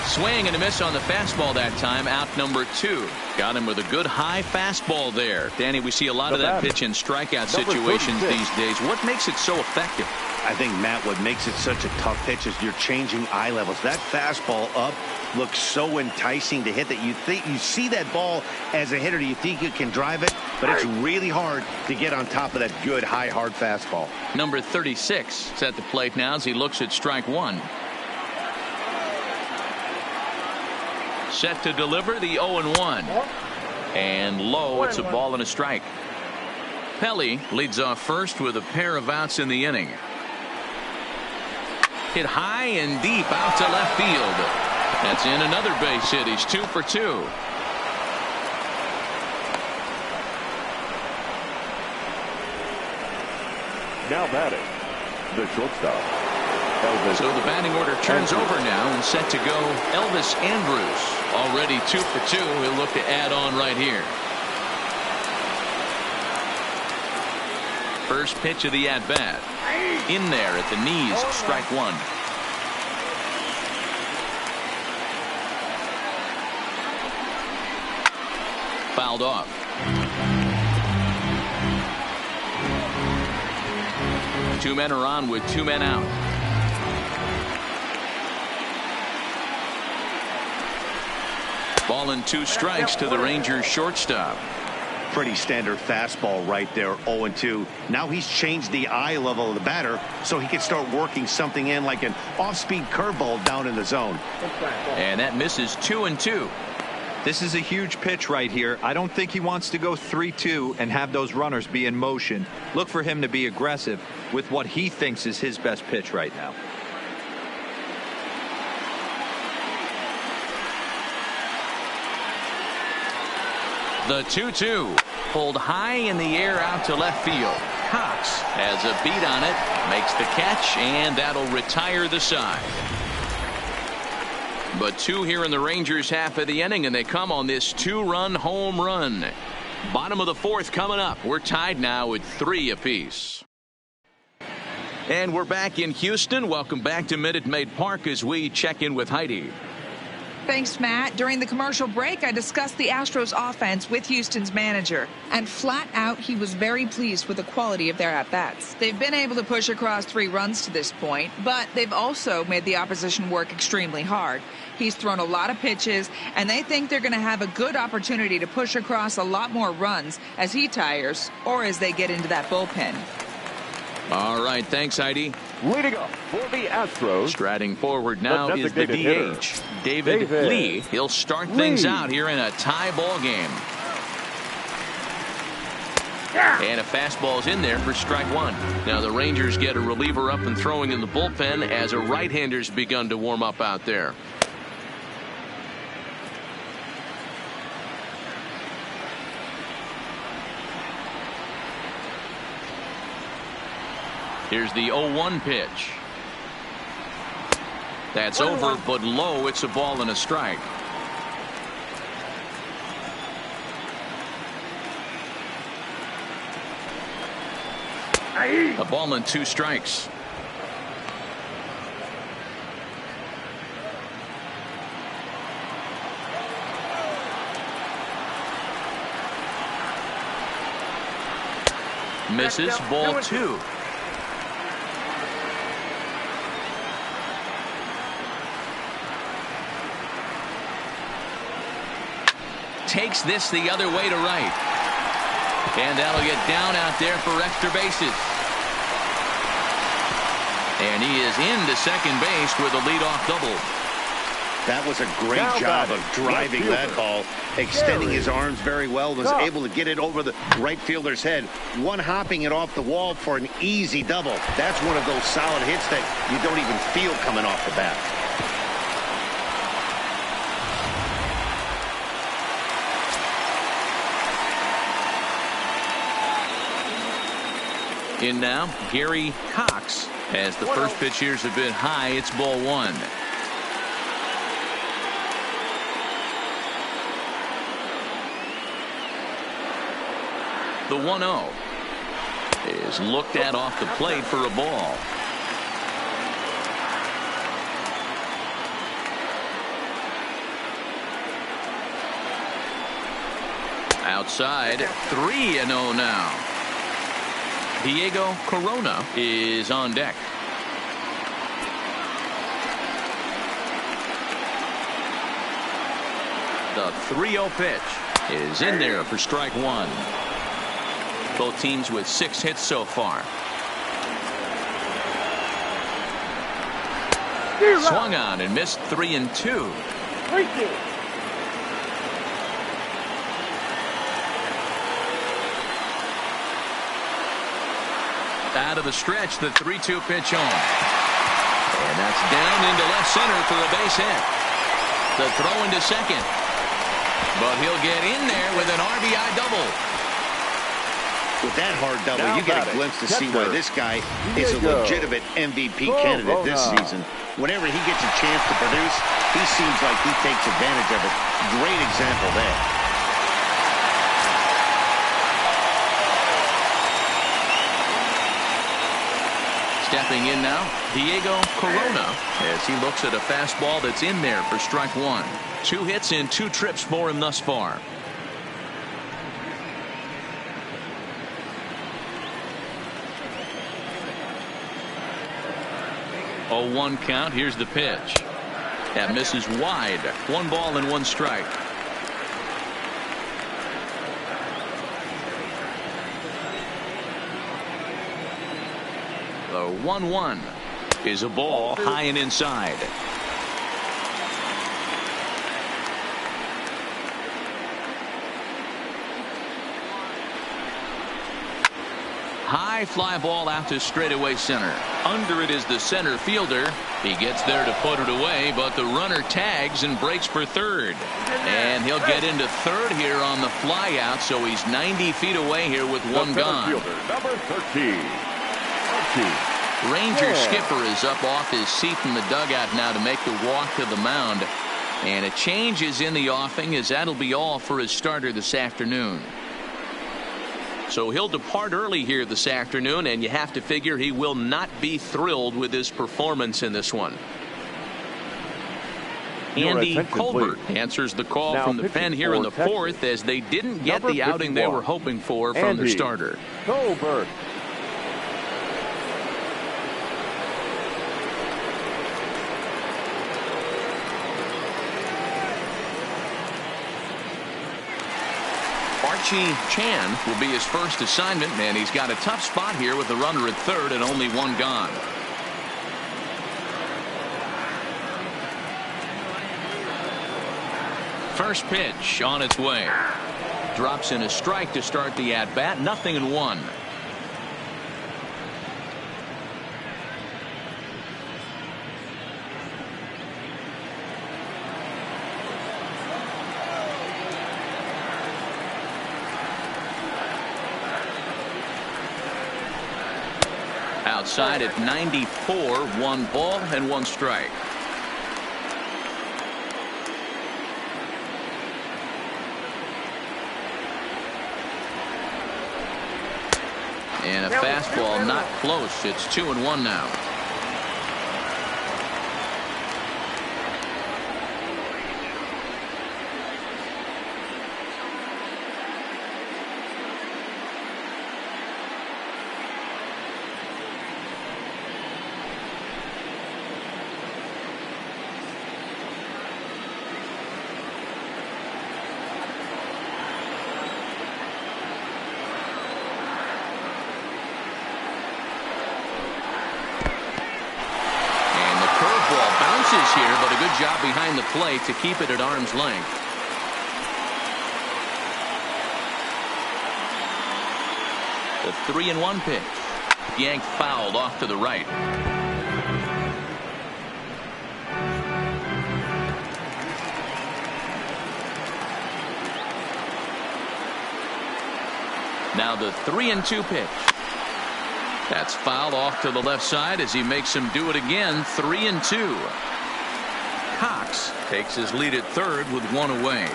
Swing and a miss on the fastball that time. Out number 2. Got him with a good high fastball there. Danny, we see a lot of that pitch in strikeout situations these days. What makes it so effective? I think, Matt, what makes it such a tough pitch is you're changing eye levels. That fastball up looks so enticing to hit that you think you see that ball as a hitter. You think you can drive it, but it's really hard to get on top of that good high hard fastball. Number 36 is at the plate now as he looks at strike 1. Set to deliver the 0-1. And low, it's a ball and a strike. Pelly leads off first with a pair of outs in the inning. Hit high and deep out to left field. That's in another base hit. He's 2 for 2. Now batting, the shortstop, Elvis. So the batting order turns over now and set to go Elvis Andrus. Already 2 for 2. He'll look to add on right here. First pitch of the at-bat. In there at the knees, strike 1. Fouled off. Two men are on with 2 men out. Ball and 2 strikes to the Rangers shortstop. Pretty standard fastball right there, 0-2. Now he's changed the eye level of the batter so he can start working something in like an off-speed curveball down in the zone. And that misses 2-2. This is a huge pitch right here. I don't think he wants to go 3-2 and have those runners be in motion. Look for him to be aggressive with what he thinks is his best pitch right now. The 2-2 pulled high in the air out to left field. Cox has a beat on it, makes the catch, and that'll retire the side. But 2 here in the Rangers half of the inning, and they come on this 2-run home run. Bottom of the 4th coming up. We're tied now with 3 apiece. And we're back in Houston. Welcome back to Minute Maid Park as we check in with Heidi. Thanks, Matt. During the commercial break, I discussed the Astros offense with Houston's manager. And flat out, he was very pleased with the quality of their at-bats. They've been able to push across 3 runs to this point, but they've also made the opposition work extremely hard. He's thrown a lot of pitches, and they think they're going to have a good opportunity to push across a lot more runs as he tires or as they get into that bullpen. All right, thanks, Heidi. Leading up for the Astros. Striding forward now is the DH, David Lee. He'll start things out here in a tie ball game. And a fastball's in there for strike 1. Now the Rangers get a reliever up and throwing in the bullpen as a right-hander's begun to warm up out there. Here's the 0-1 pitch. That's over, but low. It's a ball and a strike. A ball and 2 strikes. Misses, ball 2. Takes this the other way to right. And that'll get down out there for extra bases. And he is into second base with a leadoff double. That was a great job of driving that ball, extending his arms very well, was able to get it over the right fielder's head, one hopping it off the wall for an easy double. That's one of those solid hits that you don't even feel coming off the bat. In now, Gary Cox, as the first pitch here's a bit high. It's ball 1. The 1-0 is looked at off the plate for a ball. Outside, 3-0 now. Diego Corona is on deck. The 3-0 pitch is in there for strike 1. Both teams with 6 hits so far. Swung on and missed 3-2. Out of the stretch, the 3-2 pitch on. And that's down into left center for a base hit. The throw into second. But he'll get in there with an RBI double. With that hard double, you get a glimpse to see why this guy is a legitimate MVP candidate this season. Whenever he gets a chance to produce, he seems like he takes advantage of it. Great example there. Stepping in now, Diego Corona, as he looks at a fastball that's in there for strike 1. 2 hits in 2 trips for him thus far. 0-1 count. Here's the pitch. That misses wide. 1 ball and 1 strike. The 1-1 is a ball high and inside. High fly ball out to straightaway center. Under it is the center fielder. He gets there to put it away, but the runner tags and breaks for third. And he'll get into third here on the fly out, so he's 90 feet away here with 1 gone. Number 13. Ranger skipper is up off his seat in the dugout now to make the walk to the mound. And a change is in the offing, as that'll be all for his starter this afternoon. So he'll depart early here this afternoon, and you have to figure he will not be thrilled with his performance in this one. Andy Colbert answers the call from the pen here in the fourth, as they didn't get the outing they were hoping for from their starter. Colbert. Archie Chan will be his first assignment, and he's got a tough spot here with the runner at third and only one gone. First pitch on its way. Drops in a strike to start the at-bat. 0-1. Outside at 94, 1 ball and 1 strike. And a fastball not close. It's 2-1 now. Here, but a good job behind the plate to keep it at arm's length. The 3-1 pitch. Yanked fouled off to the right. Now the 3-2 pitch. That's fouled off to the left side as he makes him do it again. 3-2. Cox takes his lead at third with 1 away.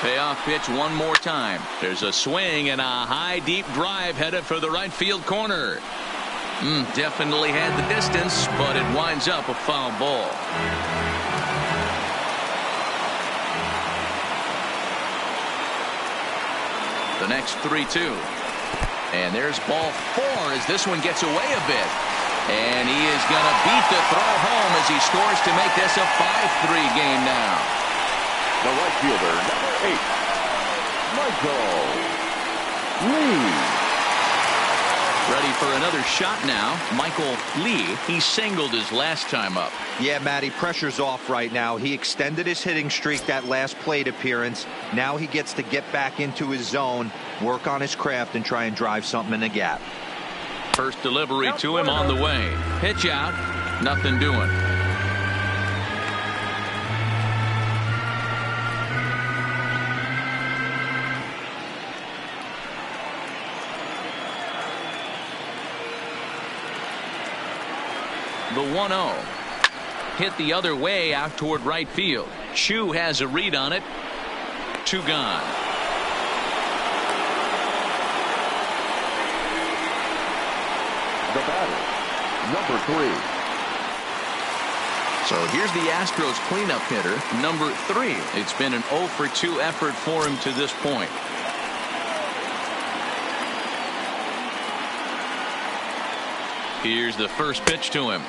Payoff pitch one more time. There's a swing and a high deep drive headed for the right field corner. Definitely had the distance, but it winds up a foul ball. The next 3-2. And there's ball 4 as this one gets away a bit. And he is going to beat the throw home as he scores to make this a 5-3 game now. The right fielder, number 8, Michael Lee. Ready for another shot now. Michael Lee, he singled his last time up. Yeah, Matty, pressure's off right now. He extended his hitting streak that last plate appearance. Now he gets to get back into his zone, work on his craft, and try and drive something in the gap. First delivery to him on the way. Pitch out, nothing doing. The 1-0. Hit the other way out toward right field. Chu has a read on it. 2 gone. The batter, number 3. So here's the Astros cleanup hitter, number 3. It's been an 0-for-2 effort for him to this point. Here's the first pitch to him.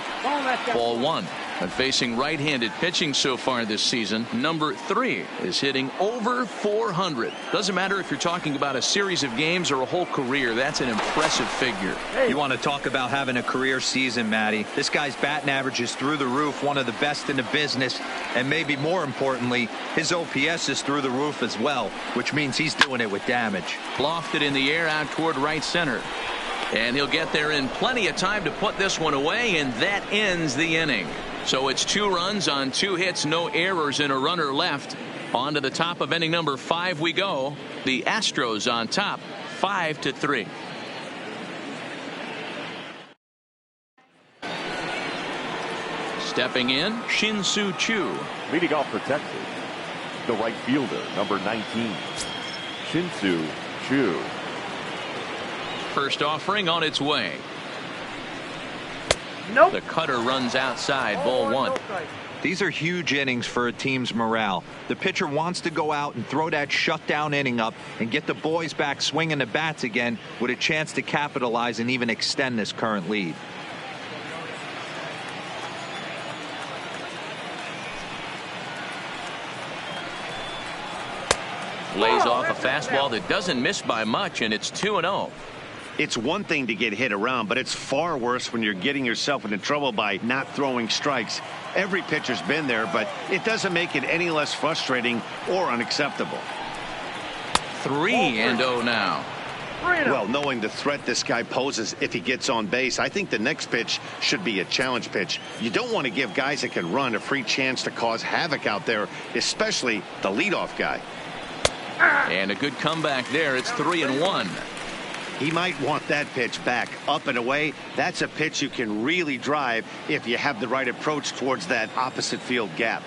Ball 1. And facing right-handed pitching so far this season, number 3 is hitting over 400. Doesn't matter if you're talking about a series of games or a whole career. That's an impressive figure. You want to talk about having a career season, Matty. This guy's batting average is through the roof, one of the best in the business, and maybe more importantly, his OPS is through the roof as well, which means he's doing it with damage. Lofted in the air out toward right center. And he'll get there in plenty of time to put this one away, and that ends the inning. So it's 2 runs on 2 hits, no errors, and a runner left. On to the top of inning number 5 we go. The Astros on top, 5-3. Stepping in, Shin-Soo Choo. Leading off for Texas, the right fielder, number 19, Shin-Soo Choo. First offering on its way. The cutter runs outside, ball one. These are huge innings for a team's morale. The pitcher wants to go out and throw that shutdown inning up and get the boys back swinging the bats again with a chance to capitalize and even extend this current lead. Lays off a fastball that doesn't miss by much, and it's 2-0. It's one thing to get hit around, but it's far worse when you're getting yourself into trouble by not throwing strikes. Every pitcher's been there, but it doesn't make it any less frustrating or unacceptable. 3-0 now. Well, knowing the threat this guy poses if he gets on base, I think the next pitch should be a challenge pitch. You don't want to give guys that can run a free chance to cause havoc out there, especially the leadoff guy. And a good comeback there. It's 3-1. He might want that pitch back, up and away. That's a pitch you can really drive if you have the right approach towards that opposite field gap.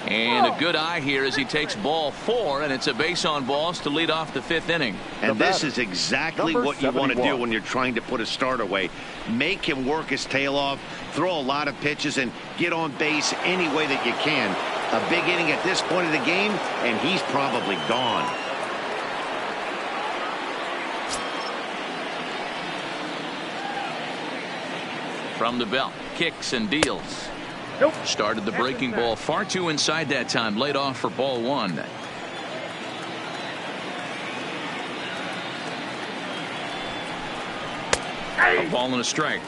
And a good eye here as he takes ball 4, and it's a base on balls to lead off the 5th inning. And this is exactly what you want to do when you're trying to put a start away. Make him work his tail off, throw a lot of pitches, and get on base any way that you can. A big inning at this point of the game, and he's probably gone. From the belt, kicks and deals. Started the breaking ball far too inside that time. Laid off for ball 1. A ball and a strike.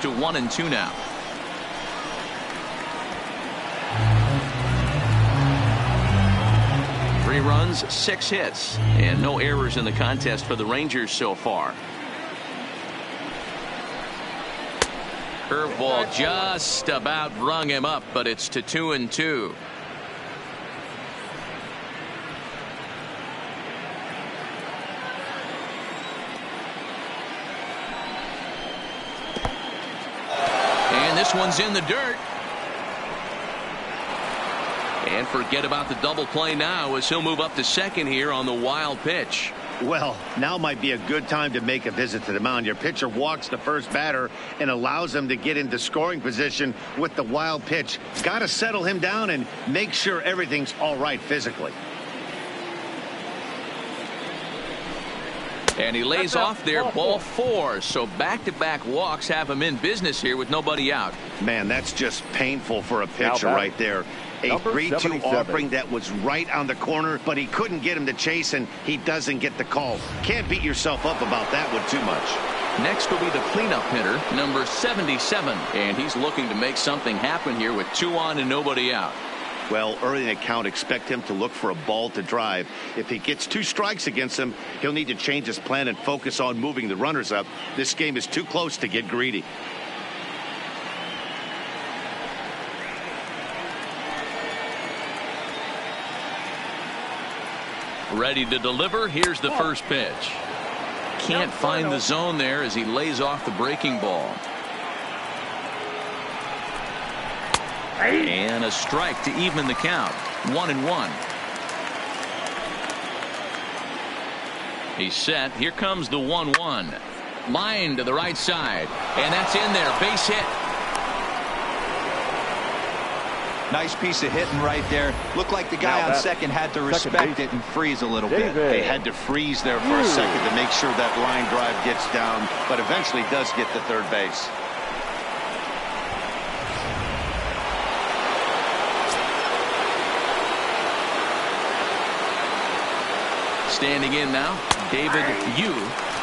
To 1-2 now. Three runs, 6 hits, and no errors in the contest for the Rangers so far. Curveball just about rung him up, but it's to 2-2. And this one's in the dirt. And forget about the double play now as he'll move up to second here on the wild pitch. Well, now might be a good time to make a visit to the mound. Your pitcher walks the first batter and allows him to get into scoring position with the wild pitch. Got to settle him down and make sure everything's all right physically. And he lays off there, ball 4. So back-to-back walks have him in business here with nobody out. Man, that's just painful for a pitcher right there. A 3-2 offering that was right on the corner, but he couldn't get him to chase, and he doesn't get the call. Can't beat yourself up about that one too much. Next will be the cleanup hitter, number 77. And he's looking to make something happen here with 2 on and nobody out. Well, early in the count, expect him to look for a ball to drive. If he gets 2 strikes against him, he'll need to change his plan and focus on moving the runners up. This game is too close to get greedy. Ready to deliver. Here's the first pitch. Can't find the zone there as he lays off the breaking ball. And a strike to even the count. 1-1. He's set. Here comes the 1-1. Line to the right side. And that's in there. Base hit. Nice piece of hitting right there. Looked like the guy on second had to respect it and freeze a little bit. They had to freeze there for a second to make sure that line drive gets down, but eventually does get to third base. Standing in now, David Yu,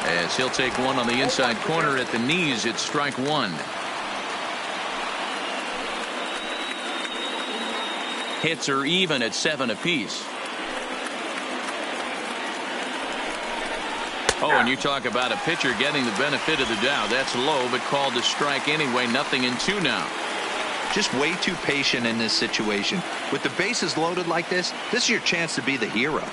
as he'll take one on the inside corner at the knees. It's strike 1. Hits are even at 7 apiece. Oh, and you talk about a pitcher getting the benefit of the doubt. That's low, but called a strike anyway. 0-2 now. Just way too patient in this situation. With the bases loaded like this is your chance to be the hero.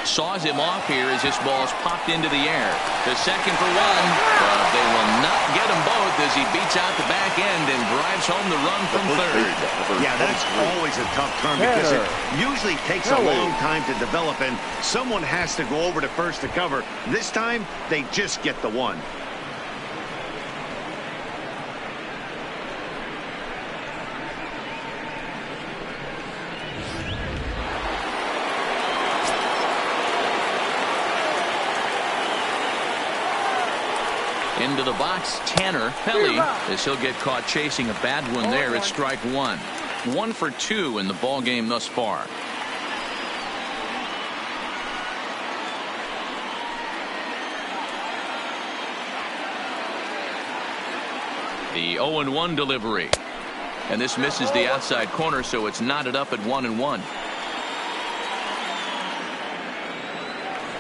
Saws him off here as this ball is popped into the air. The second for one, but they will not get them both as he beats out the back end and drives home the run from third. Yeah, that's always a tough turn because it usually takes a long time to develop, and someone has to go over to first to cover. This time, they just get the one. Into the box, Tanner Pelly, as he'll get caught chasing a bad one there at strike one. 1 for 2 in the ball game thus far. The 0-1 delivery. And this misses the outside corner, so it's knotted up at 1-1.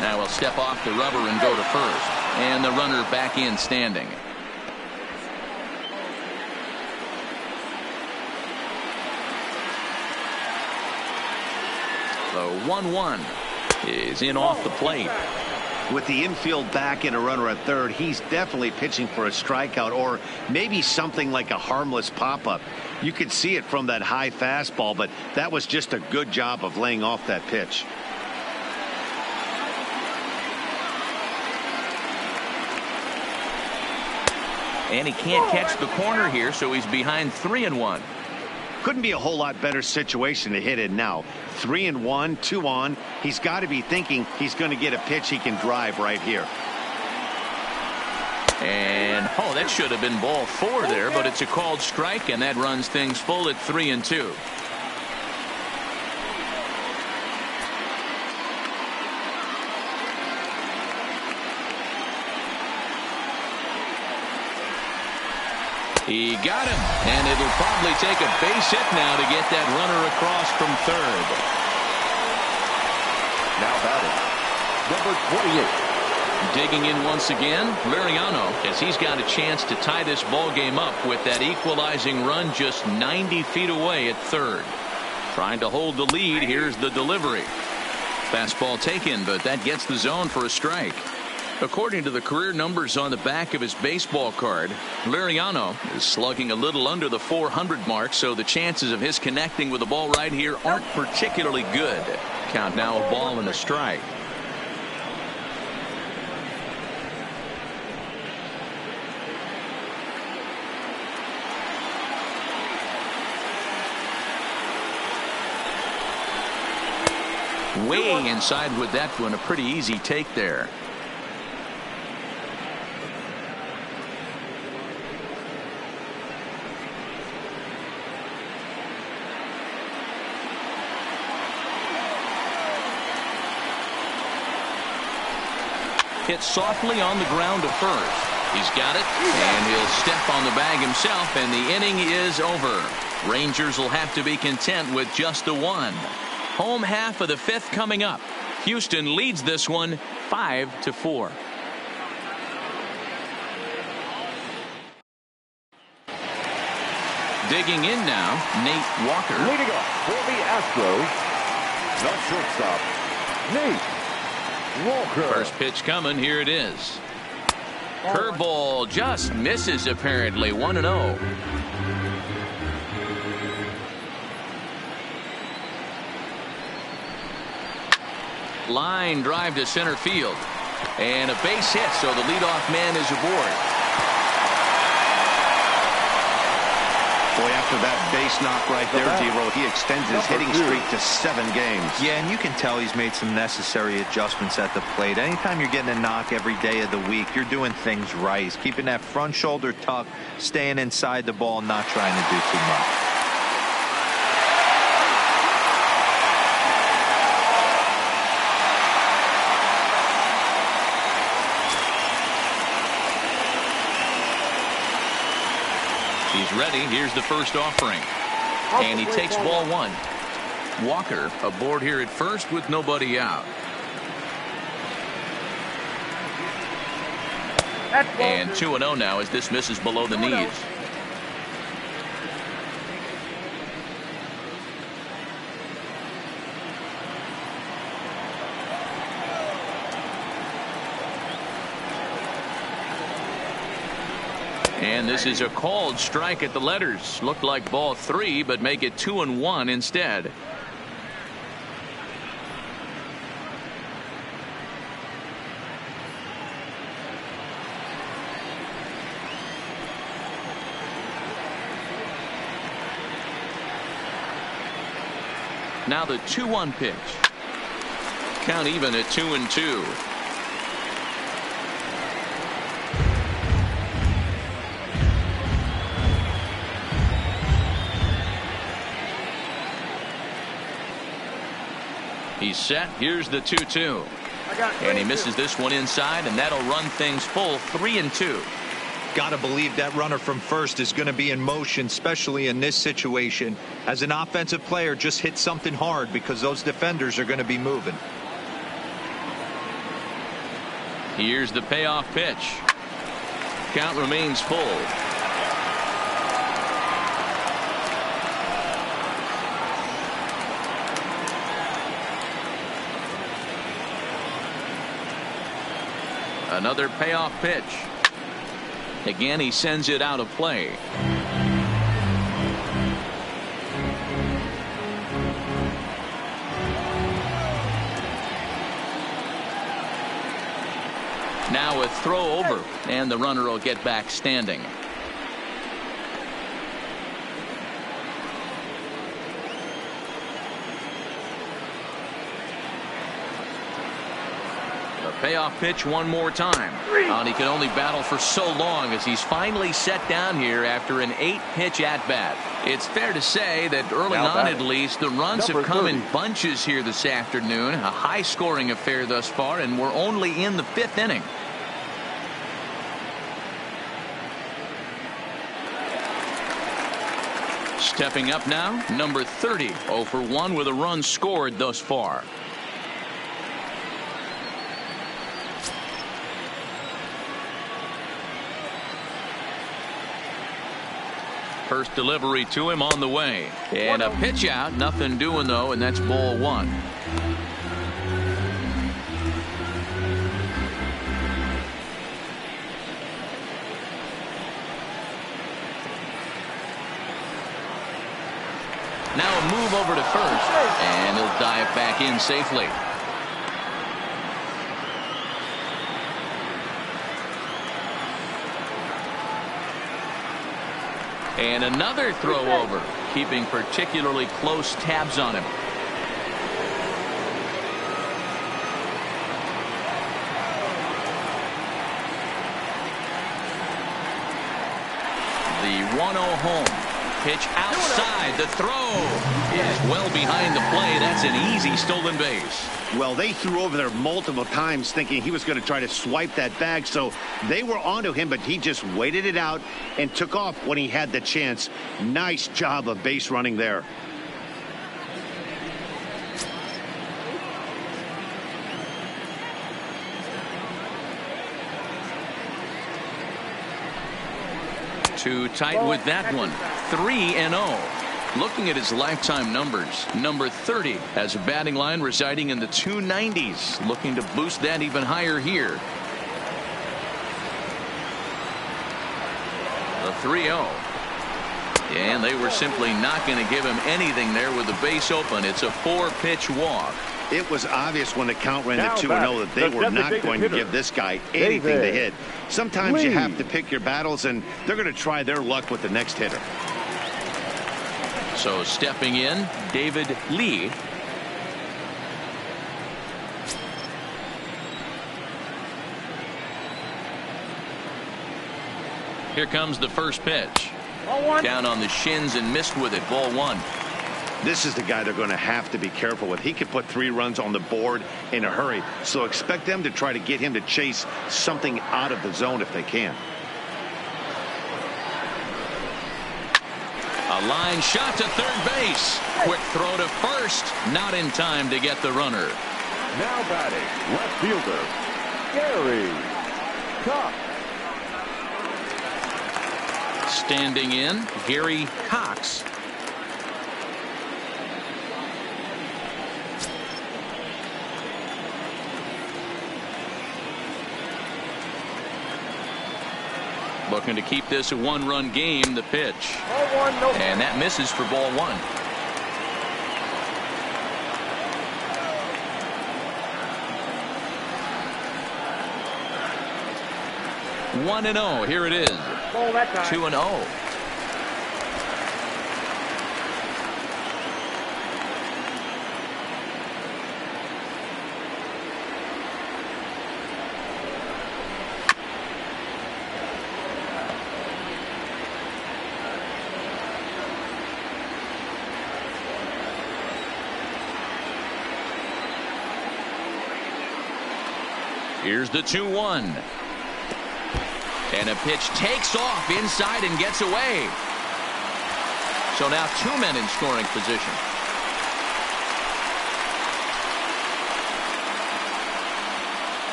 Now he'll step off the rubber and go to first. And the runner back in standing. The 1-1 is in off the plate. With the infield back and a runner at third, he's definitely pitching for a strikeout or maybe something like a harmless pop-up. You could see it from that high fastball, but that was just a good job of laying off that pitch. And he can't catch the corner here, so he's behind 3-1. Couldn't be a whole lot better situation to hit in now. 3-1, 2 on. He's got to be thinking he's going to get a pitch he can drive right here. And that should have been ball 4 there, but it's a called strike, and that runs things full at 3-2. He got him, and it'll probably take a base hit now to get that runner across from third. Now batting, number 28. Digging in once again, Liriano, as he's got a chance to tie this ball game up with that equalizing run just 90 feet away at third. Trying to hold the lead. Here's the delivery. Fastball taken, but that gets the zone for a strike. According to the career numbers on the back of his baseball card, Liriano is slugging a little under the 400 mark, so the chances of his connecting with the ball right here aren't particularly good. Count now a ball and a strike. Way inside with that one, a pretty easy take there. Hit softly on the ground to first. He's got it, and he'll step on the bag himself, and the inning is over. Rangers will have to be content with just the one. Home half of the 5th coming up. Houston leads this one 5-4. Digging in now, Nate Walker. Leading off for the Astros, the shortstop, Nate Walker. First pitch coming. Here it is. Curveball just misses apparently. 1-0. Line drive to center field. And a base hit, so the leadoff man is aboard. Boy, after that base knock right there, D-Roll, he extends his hitting streak to 7 games. Yeah, and you can tell he's made some necessary adjustments at the plate. Anytime you're getting a knock every day of the week, you're doing things right. He's keeping that front shoulder tucked, staying inside the ball, not trying to do too much. He's ready. Here's the first offering. And he takes ball 1. Walker aboard here at first with nobody out. And 2-0 now as this misses below the knees. And this is a called strike at the letters. Looked like ball 3, but make it 2-1 instead. Now the 2-1 pitch. Count even at 2-2. He's set. Here's the 2-2. And he misses this one inside, and that'll run things full 3-2. Got to believe that runner from first is going to be in motion, especially in this situation. As an offensive player, just hit something hard because those defenders are going to be moving. Here's the payoff pitch. Count remains full. Another payoff pitch. Again, he sends it out of play. Now a throw over, and the runner will get back standing. Payoff pitch one more time. And he can only battle for so long as he's finally set down here after an 8-pitch at-bat. It's fair to say that early on at least the runs have come in bunches here this afternoon. A high-scoring affair thus far, and we're only in the 5th inning. Stepping up now, number 30, 0 for 1 with a run scored thus far. First delivery to him on the way. And a pitch out. Nothing doing, though, and that's ball 1. Now a move over to first, and he'll dive back in safely. And another throw over, keeping particularly close tabs on him. The 1-0 home. Pitch outside. The throw is well behind the play. That's an easy stolen base. Well, they threw over there multiple times thinking he was going to try to swipe that bag, so they were onto him, but he just waited it out and took off when he had the chance. Nice job of base running there. Too tight with that one. 3-0. Looking at his lifetime numbers, number 30 has a batting line residing in the 290s. Looking to boost that even higher here. The 3-0. And they were simply not going to give him anything there with the base open. It's a 4-pitch walk. It was obvious when the count ran to 2-0 that they were not going to give this guy anything to hit. Sometimes you have to pick your battles, and they're going to try their luck with the next hitter. So stepping in, David Lee. Here comes the first pitch. Down on the shins and missed with it. Ball 1. This is the guy they're going to have to be careful with. He could put 3 runs on the board in a hurry. So expect them to try to get him to chase something out of the zone if they can. A line shot to third base. Quick throw to first. Not in time to get the runner. Now batting, left fielder, Gary Cox. Standing in, Gary Cox. Looking to keep this a one-run game. The pitch. And that misses for ball one. 1-0. Here it is. 2-0. Here's the 2-1. And a pitch takes off inside and gets away. So now 2 men in scoring position.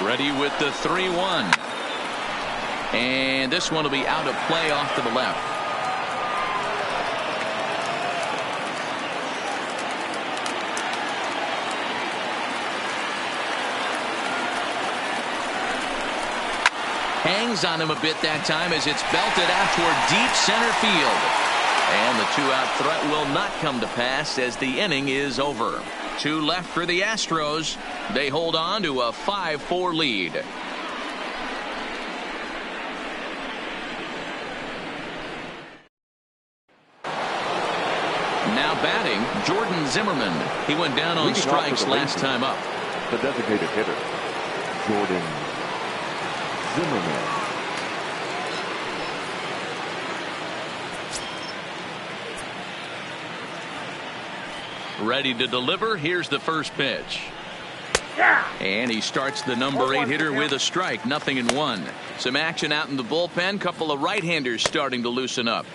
Ready with the 3-1. And this one will be out of play off to the left. Hangs on him a bit that time as it's belted out toward deep center field. And the 2-out threat will not come to pass as the inning is over. 2 left for the Astros. They hold on to a 5-4 lead. Now batting, Jordan Zimmerman. He went down on strikes last time up. The designated hitter, Jordan Zimmerman. Ready to deliver. Here's the first pitch. And he starts the number 8 hitter with a strike. 0-1. Some action out in the bullpen. Couple of right-handers starting to loosen up.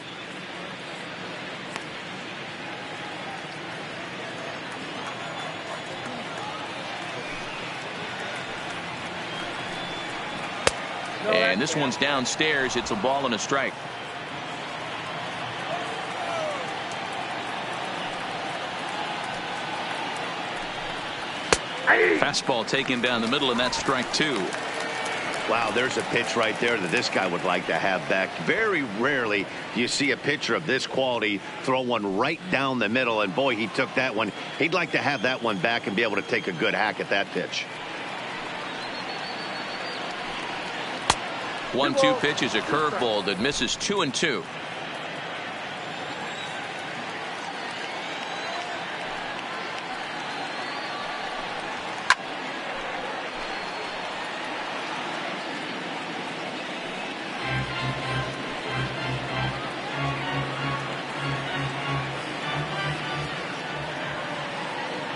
And this one's downstairs. It's a ball and a strike. Fastball taken down the middle, and that's strike 2. Wow, there's a pitch right there that this guy would like to have back. Very rarely do you see a pitcher of this quality throw one right down the middle, and boy, he took that one. He'd like to have that one back and be able to take a good hack at that pitch. 1-2 pitch is a curveball that misses 2-2.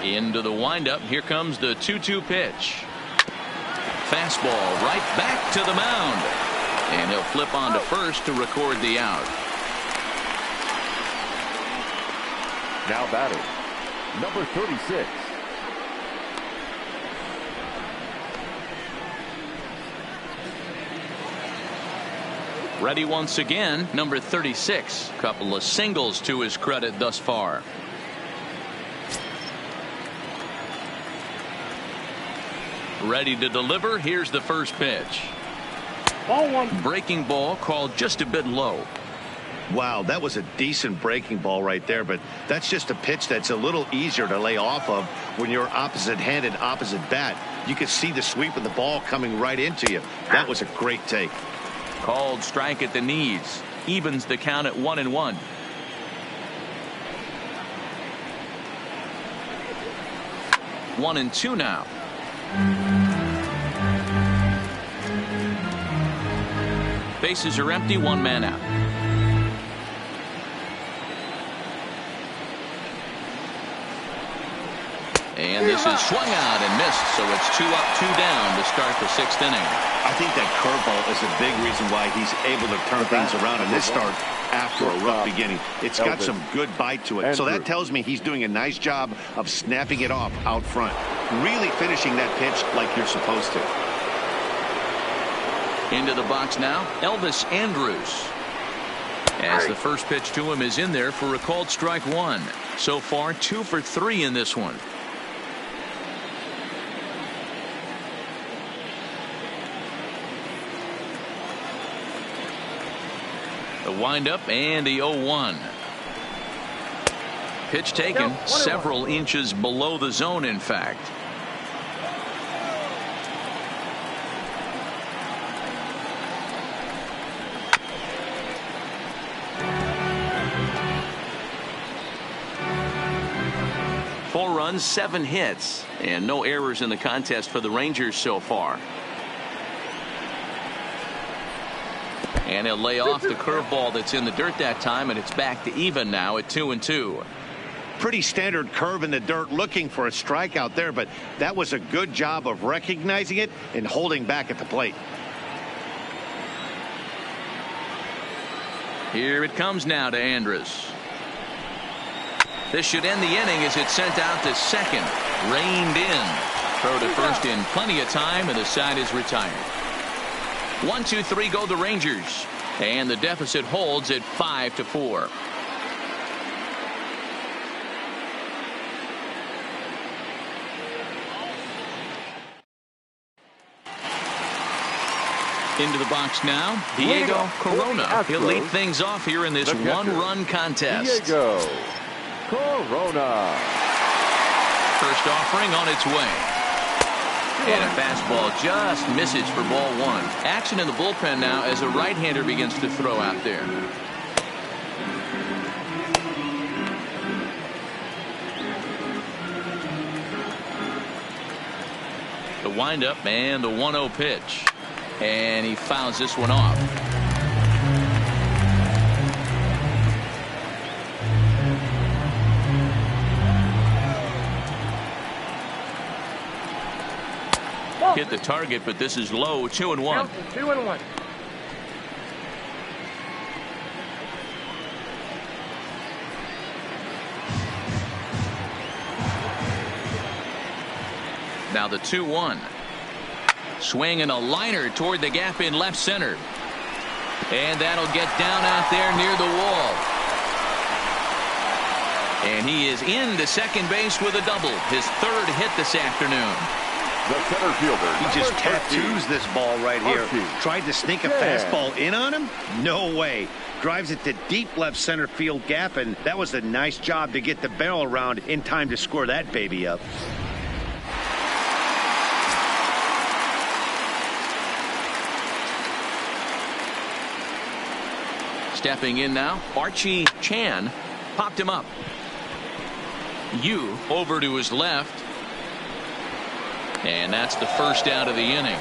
Into the windup. Here comes the 2-2 pitch. Fastball right back to the mound. And he'll flip on to first to record the out. Now batting, number 36. Ready once again, number 36. Couple of singles to his credit thus far. Ready to deliver. Here's the first pitch. Ball one. Breaking ball called just a bit low. Wow, that was a decent breaking ball right there, but that's just a pitch that's a little easier to lay off of when you're opposite-handed, opposite bat. You can see the sweep of the ball coming right into you. That was a great take. Called strike at the knees. Evens the count at 1-1. One and two now. Bases are empty. 1 man out. And this is swung out and missed, so it's 2 up, 2 down to start the 6th inning. I think that curveball is a big reason why he's able to turn things around in this start after a rough beginning. It's got some good bite to it. So that tells me he's doing a nice job of snapping it off out front. Really finishing that pitch like you're supposed to. Into the box now, Elvis Andrus. As the first pitch to him is in there for a called strike 1. So far 2 for 3 in this one. The windup and the 0-1. Pitch taken several inches below the zone, in fact. Four runs, 7 hits, and no errors in the contest for the Rangers so far. And he'll lay off the curveball that's in the dirt that time, and it's back to even now at 2-2. Pretty standard curve in the dirt, looking for a strikeout there, but that was a good job of recognizing it and holding back at the plate. Here it comes now to Andrus. This should end the inning as it's sent out to second. Reined in. Throw to first in plenty of time, and the side is retired. 1-2-3 go the Rangers, and the deficit holds at 5-4. Into the box now, Diego Corona. He'll lead things off here in this one-run contest. Diego Corona. First offering on its way. And a fastball just misses for ball 1. Action in the bullpen now as a right-hander begins to throw out there. The windup and the 1-0 pitch. And he fouls this one off. Hit the target, but this is low. 2-1. 2-1. Now the 2-1. Swing and a liner toward the gap in left center. And that'll get down out there near the wall. And he is into second base with a double. His 3rd hit this afternoon. The center fielder. He just tattoos this ball right here. Tried to sneak a fastball in on him? No way. Drives it to deep left center field gap, and that was a nice job to get the barrel around in time to score that baby up. Stepping in now, Archie Chan popped him up. Yu over to his left. And that's the first out of the inning.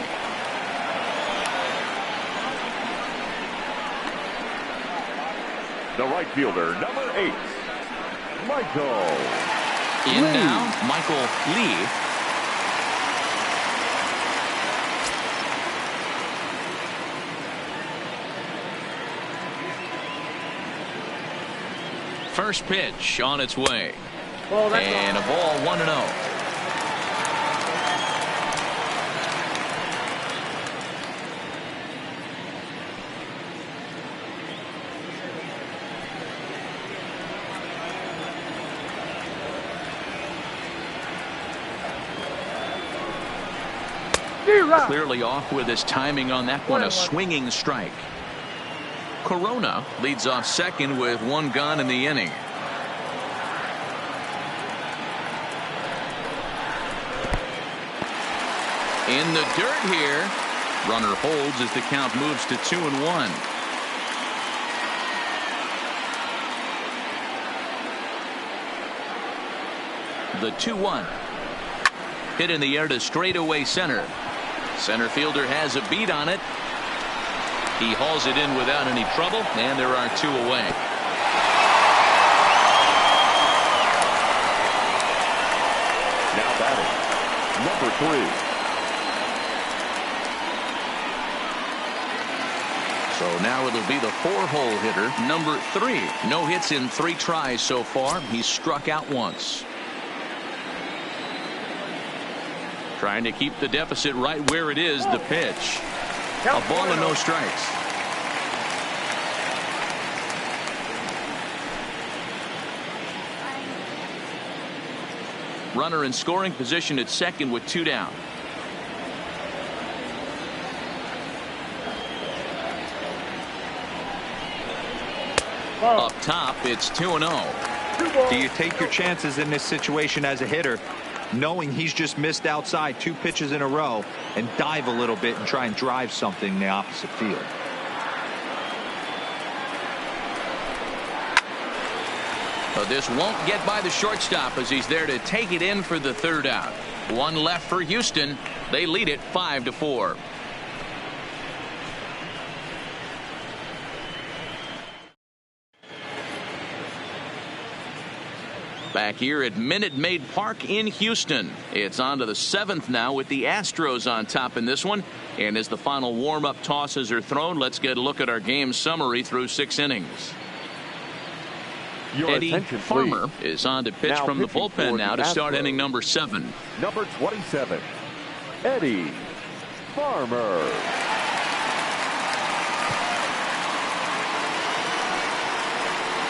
The right fielder, number 8, Michael. In now, Michael Lee. First pitch on its way. And a ball 1-0. Clearly off with his timing on that one. A swinging strike. Corona leads off second with 1 gone in the inning. In the dirt here. Runner holds as the count moves to 2-1. The 2-1. Hit in the air to straightaway center. Center fielder has a beat on it. He hauls it in without any trouble, and there are 2 away. Now batting, number 3. So now it'll be the 4-hole hitter, number 3. No hits in 3 tries so far. He's struck out once. Trying to keep the deficit right where it is. The pitch. A ball and no strikes. Runner in scoring position at second with 2 down. Up top, it's 2-0. Do you take your chances in this situation as a hitter, knowing he's just missed outside 2 pitches in a row, and dive a little bit and try and drive something in the opposite field? But this won't get by the shortstop as he's there to take it in for the 3rd out. 1 left for Houston. They lead it 5-4. Back here at Minute Maid Park in Houston. It's on to the 7th now with the Astros on top in this one. And as the final warm-up tosses are thrown, let's get a look at our game summary through 6 innings. Eddie Farmer is on to pitch from the bullpen now to start inning number 7. Number 27, Eddie Farmer.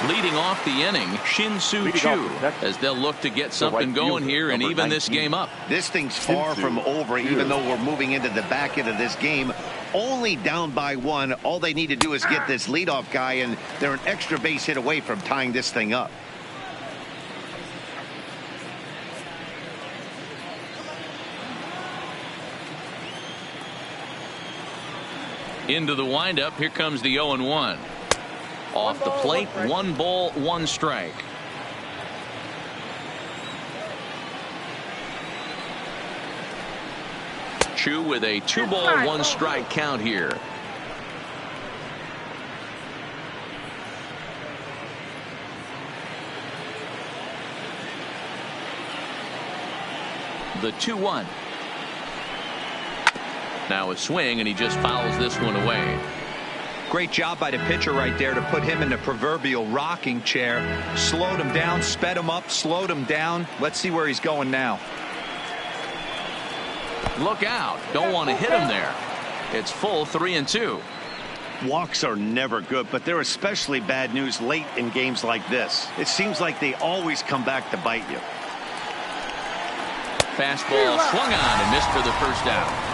Leading off the inning, Shin-Soo Choo, as they'll look to get something going here and even this game up. This thing's far from over, even though we're moving into the back end of this game. Only down by 1. All they need to do is get this leadoff guy, and they're an extra base hit away from tying this thing up. Into the windup, here comes the 0-1. Off the plate, 1 ball, 1 strike. Choo with a 2 ball, 1 strike count here. The 2-1. Now a swing, and he just fouls this one away. Great job by the pitcher right there to put him in the proverbial rocking chair. Slowed him down, sped him up, slowed him down. Let's see where he's going now. Look out. Don't want to hit him there. It's full 3-2. Walks are never good, but they're especially bad news late in games like this. It seems like they always come back to bite you. Fastball swung on and missed for the 1st out.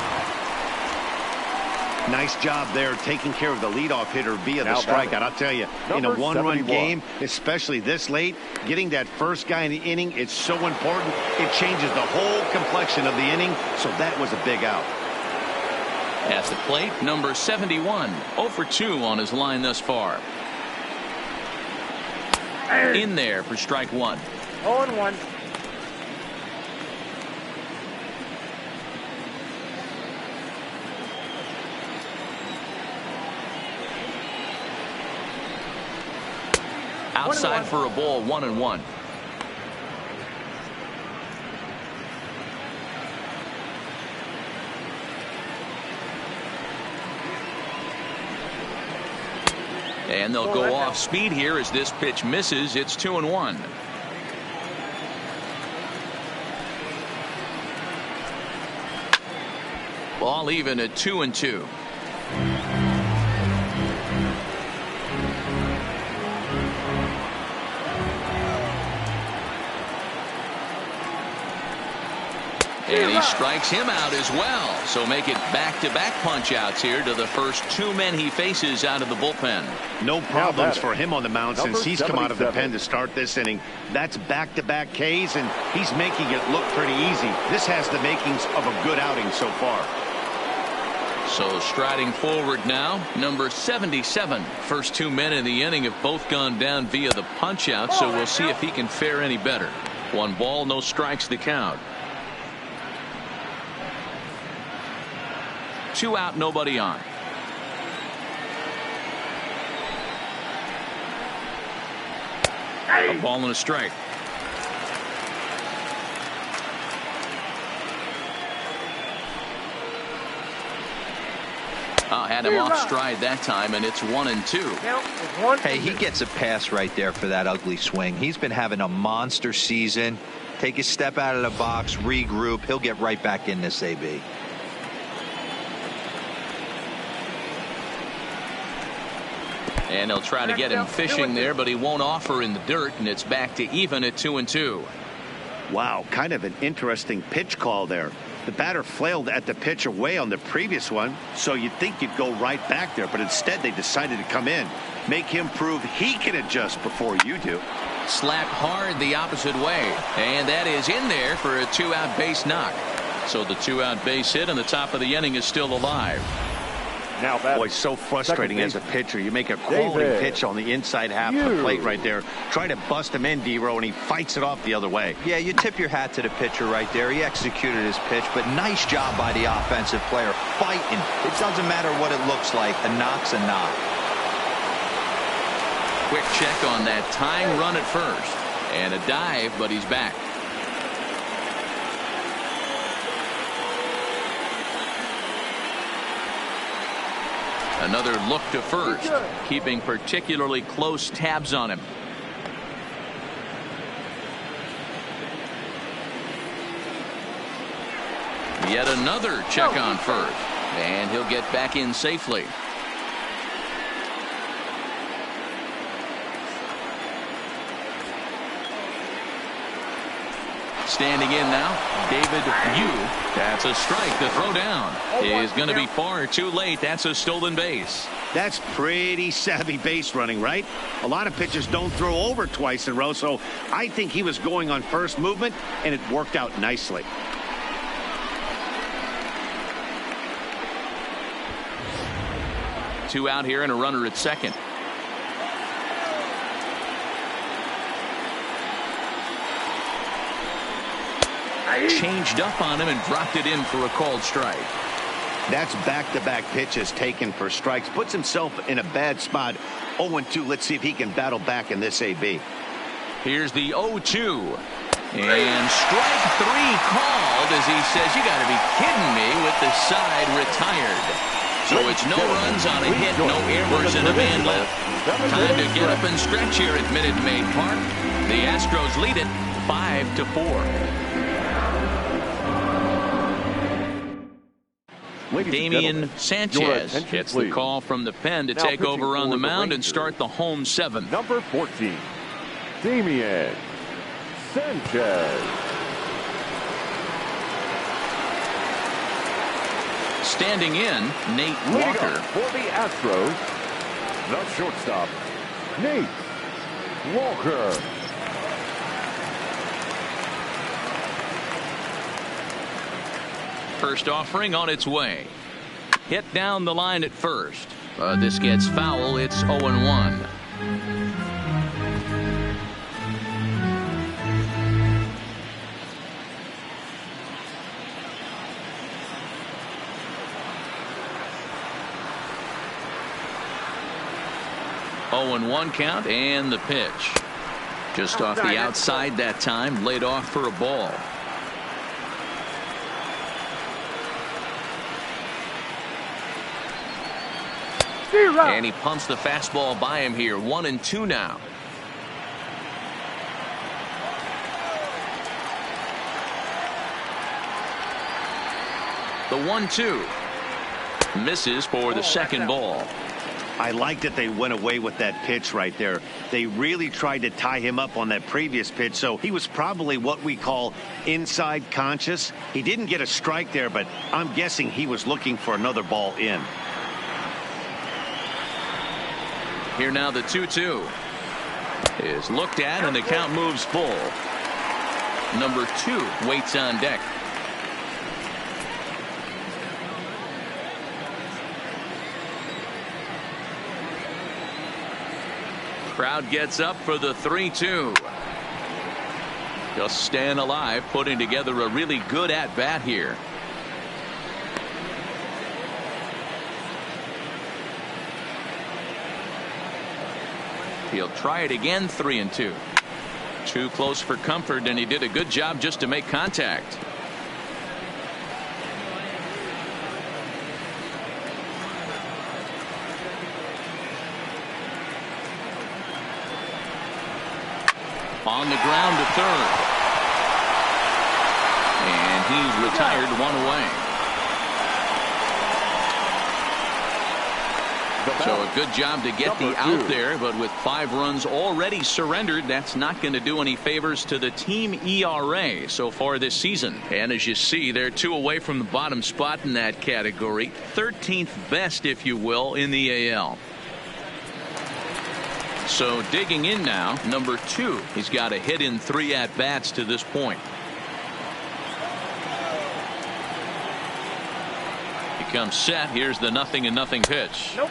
Nice job there taking care of the leadoff hitter via the strikeout. I'll tell you, in a 1-run game, especially this late, getting that first guy in the inning, it's so important. It changes the whole complexion of the inning, so that was a big out. At the plate, number 71, 0 for 2 on his line thus far. In there for strike 1. 0-1. Outside for a ball, 1-1. And they'll go off speed here as this pitch misses. It's 2-1. Ball even at 2-2. And he strikes him out as well. So make it back-to-back punch-outs here to the first 2 men he faces out of the bullpen. No problems for him on the mound since he's come out of the pen to start this inning. That's back-to-back Ks, and he's making it look pretty easy. This has the makings of a good outing so far. So striding forward now, number 77. First 2 men in the inning have both gone down via the punch-out, so we'll see if he can fare any better. 1 ball, no strikes to count. 2 out, nobody on. A ball and a strike. Had him off stride that time, and it's 1-2. Hey, he gets a pass right there for that ugly swing. He's been having a monster season. Take a step out of the box, regroup. He'll get right back in this AB. And they'll try to get him fishing there, but he won't offer in the dirt, and it's back to even at 2-2. Wow, kind of an interesting pitch call there. The batter flailed at the pitch away on the previous one, so you'd think you'd go right back there, but instead they decided to come in. Make him prove he can adjust before you do. Slapped hard the opposite way, and that is in there for a 2-out base knock. So the 2-out base hit and the top of the inning is still alive. Now boy, so frustrating as a pitcher. You make a quality pitch on the inside half of the plate right there. Try to bust him in, D-Row, and he fights it off the other way. Yeah, you tip your hat to the pitcher right there. He executed his pitch, but nice job by the offensive player fighting. It doesn't matter what it looks like. A knock's a knock. Quick check on that tying run at first. And a dive, but he's back. Another look to first, keeping particularly close tabs on him. Yet another check on first, and he'll get back in safely. Standing in now, David Yu. That's a strike. The throw down is going to be far too late. That's a stolen base. That's pretty savvy base running, right? A lot of pitchers don't throw over twice in a row, so I think he was going on first movement, and it worked out nicely. Two out here and a runner at second. Changed up on him and dropped it in for a called strike. That's back-to-back pitches taken for strikes. Puts himself in a bad spot. 0-2. Let's see if he can battle back in this AB. Here's the 0-2. And strike three called as he says, you got to be kidding me, with the side retired. So it's no runs on a hit, no errors, and a man left. Time to get up and stretch here at Minute Maid Park. The Astros lead it 5-4. Damian Sanchez gets the call from the pen to take over on the mound and start the home seventh. Number 14, Damian Sanchez. Standing in, Nate Walker. For the Astros, the shortstop, Nate Walker. First offering on its way. Hit down the line at first. This gets foul. It's 0-1. One count and the pitch. Just off the outside that time, laid off for a ball. And he pumps the fastball by him here. 1-2 now. The 1-2 misses for the second ball. I like that they went away with that pitch right there. They really tried to tie him up on that previous pitch, so he was probably what we call inside conscious. He didn't get a strike there, but I'm guessing he was looking for another ball in. Here now the 2-2 is looked at and the count moves full. Number 2 waits on deck. Crowd gets up for the 3-2. Just staying alive, putting together a really good at bat here. He'll try it again. 3-2. Too close for comfort, and he did a good job just to make contact. On the ground to third. And he's retired, one away. So a good job to get the out there, but with 5 runs already surrendered, that's not going to do any favors to the team ERA so far this season. And as you see, they're 2 away from the bottom spot in that category. 13th best, if you will, in the AL. So digging in now, number 2. He's got a hit in 3 at-bats to this point. He comes set. Here's the 0-0 pitch. Nope.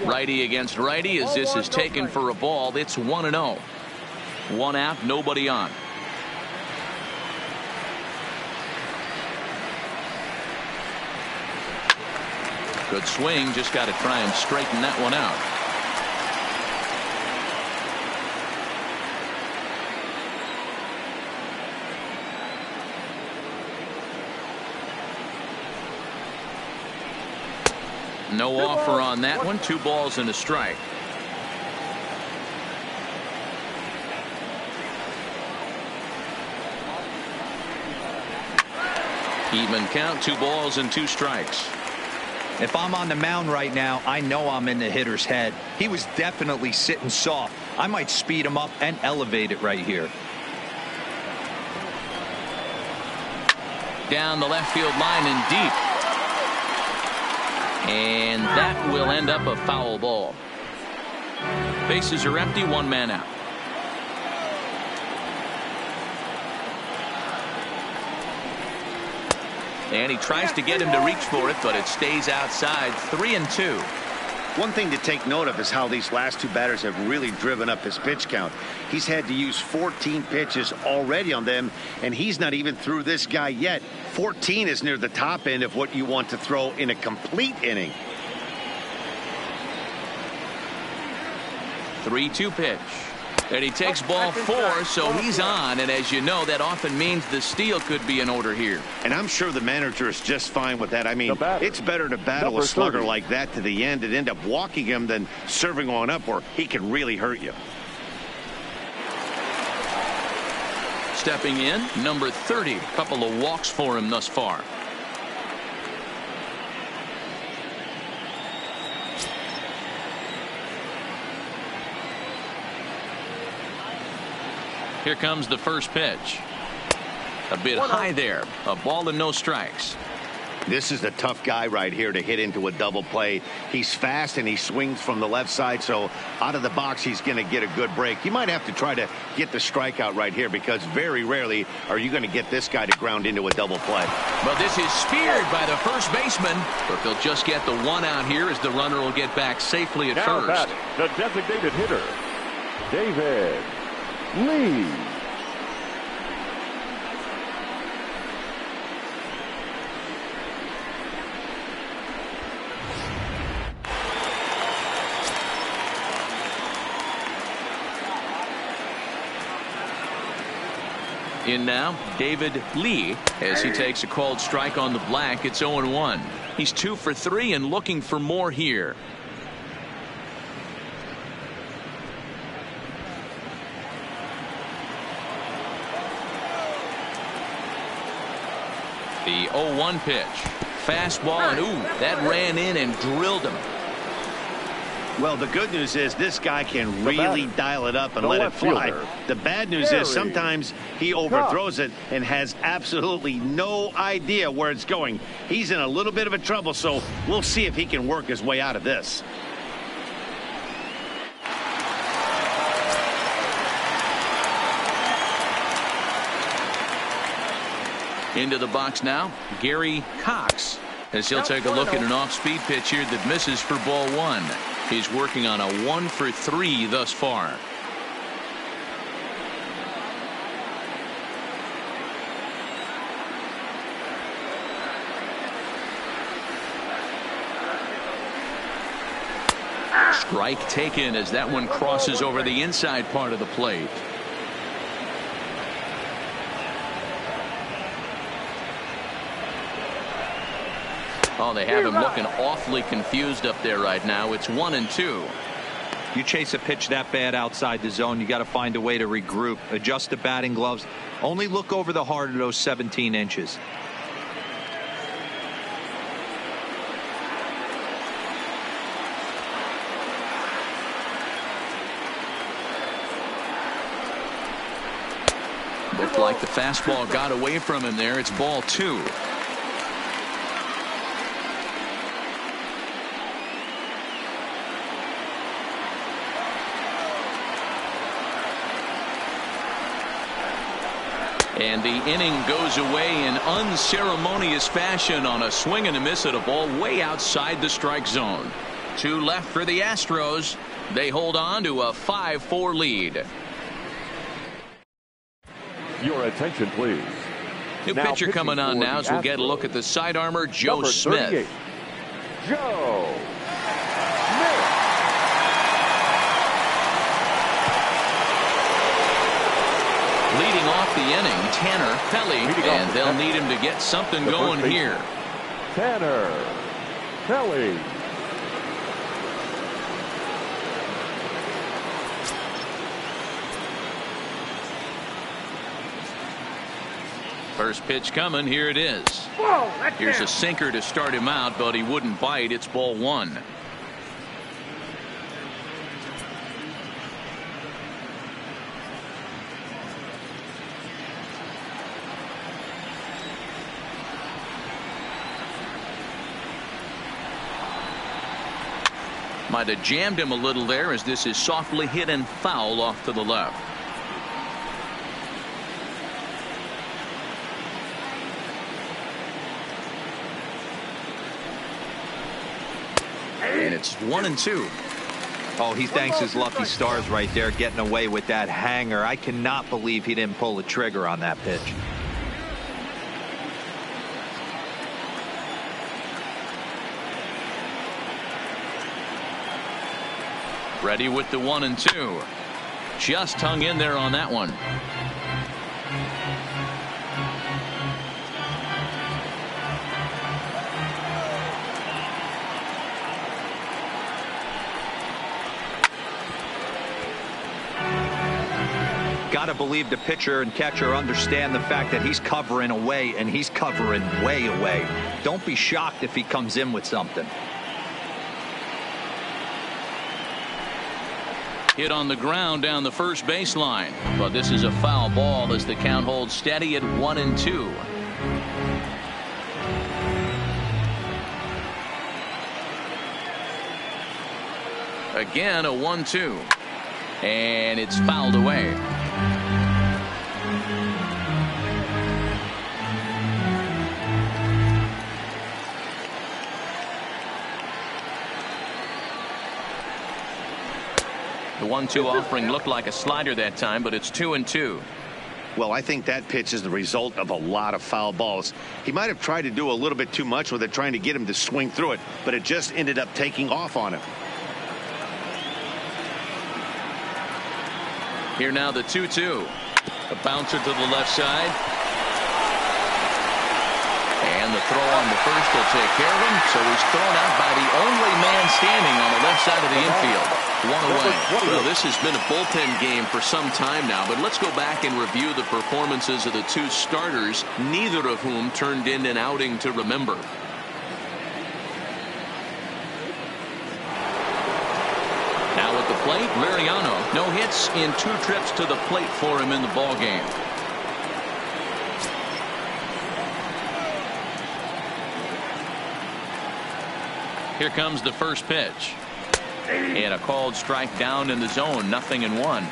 Righty against righty as this is taken for a ball. It's 1-0. 1 out, nobody on. Good swing, just got to try and straighten that one out. No offer on that one. 2 balls and a strike. Even count, 2 balls and 2 strikes. If I'm on the mound right now, I know I'm in the hitter's head. He was definitely sitting soft. I might speed him up and elevate it right here. Down the left field line and deep. And that will end up a foul ball. Bases are empty, 1 man out. And he tries to get him to reach for it, but it stays outside. 3-2. One thing to take note of is how these last 2 batters have really driven up his pitch count. He's had to use 14 pitches already on them, and he's not even through this guy yet. 14 is near the top end of what you want to throw in a complete inning. 3-2 pitch. And he takes ball 4, so he's on. And as you know, that often means the steal could be in order here. And I'm sure the manager is just fine with that. I mean, it's better to battle a slugger like that to the end and end up walking him than serving on up where he can really hurt you. Stepping in, number 30. Couple of walks for him thus far. Here comes the first pitch. A bit high there. A ball and no strikes. This is a tough guy right here to hit into a double play. He's fast and he swings from the left side, so out of the box he's going to get a good break. You might have to try to get the strikeout right here because very rarely are you going to get this guy to ground into a double play. Well, this is speared by the first baseman, but they'll just get the 1 out here as the runner will get back safely at now first. The designated hitter, David Lee. In now, David Lee, as he takes a called strike on the black. It's 0-1. He's 2 for 3 and looking for more here. The 0-1 pitch. Fastball, and ooh, that ran in and drilled him. Well, the good news is this guy can really dial it up and let it fly. The bad news is sometimes he overthrows it and has absolutely no idea where it's going. He's in a little bit of a trouble, so we'll see if he can work his way out of this. Into the box now, Gary Cox, as he'll take a look at an off-speed pitch here that misses for ball 1. He's working on a 1 for 3 thus far. Strike taken as that one crosses over the inside part of the plate. Oh, they have him looking awfully confused up there right now. It's 1-2. You chase a pitch that bad outside the zone, you got to find a way to regroup, adjust the batting gloves. Only look over the heart of those 17 inches. Looked like the fastball got away from him there. It's ball 2. And the inning goes away in unceremonious fashion on a swing and a miss at a ball way outside the strike zone. 2 left for the Astros. They hold on to a 5-4 lead. Your attention, please. New pitcher coming on now as we'll get a look at the side armor, Joe Smith. Joe Smith. Leading off the inning, Tanner Pelly, and they'll need him to get something going here. Tanner Pelly. First pitch coming. Here it is. Whoa, Here's a sinker to start him out, but he wouldn't bite. It's ball 1. Might have jammed him a little there as this is softly hit and foul off to the left. And it's 1-2. Oh, he thanks his lucky stars right there, getting away with that hanger. I cannot believe he didn't pull the trigger on that pitch. Ready with the 1-2. Just hung in there on that one. Got to believe the pitcher and catcher understand the fact that he's covering away, and he's covering way away. Don't be shocked if he comes in with something. Hit on the ground down the first baseline, but this is a foul ball as the count holds steady at 1-2. Again a 1-2, and it's fouled away. The 1-2 offering looked like a slider that time, but it's 2-2. Well, I think that pitch is the result of a lot of foul balls. He might have tried to do a little bit too much with it, trying to get him to swing through it, but it just ended up taking off on him. Here now the 2-2. A bouncer to the left side. And the throw on the first will take care of him. So he's thrown out by the only man standing on the left side of the infield. 1 away. Well, this has been a bullpen game for some time now, but let's go back and review the performances of the 2 starters, neither of whom turned in an outing to remember. Now at the plate, Liriano. No hits in 2 trips to the plate for him in the ball game. Here comes the first pitch. And a called strike down in the zone. 0-1.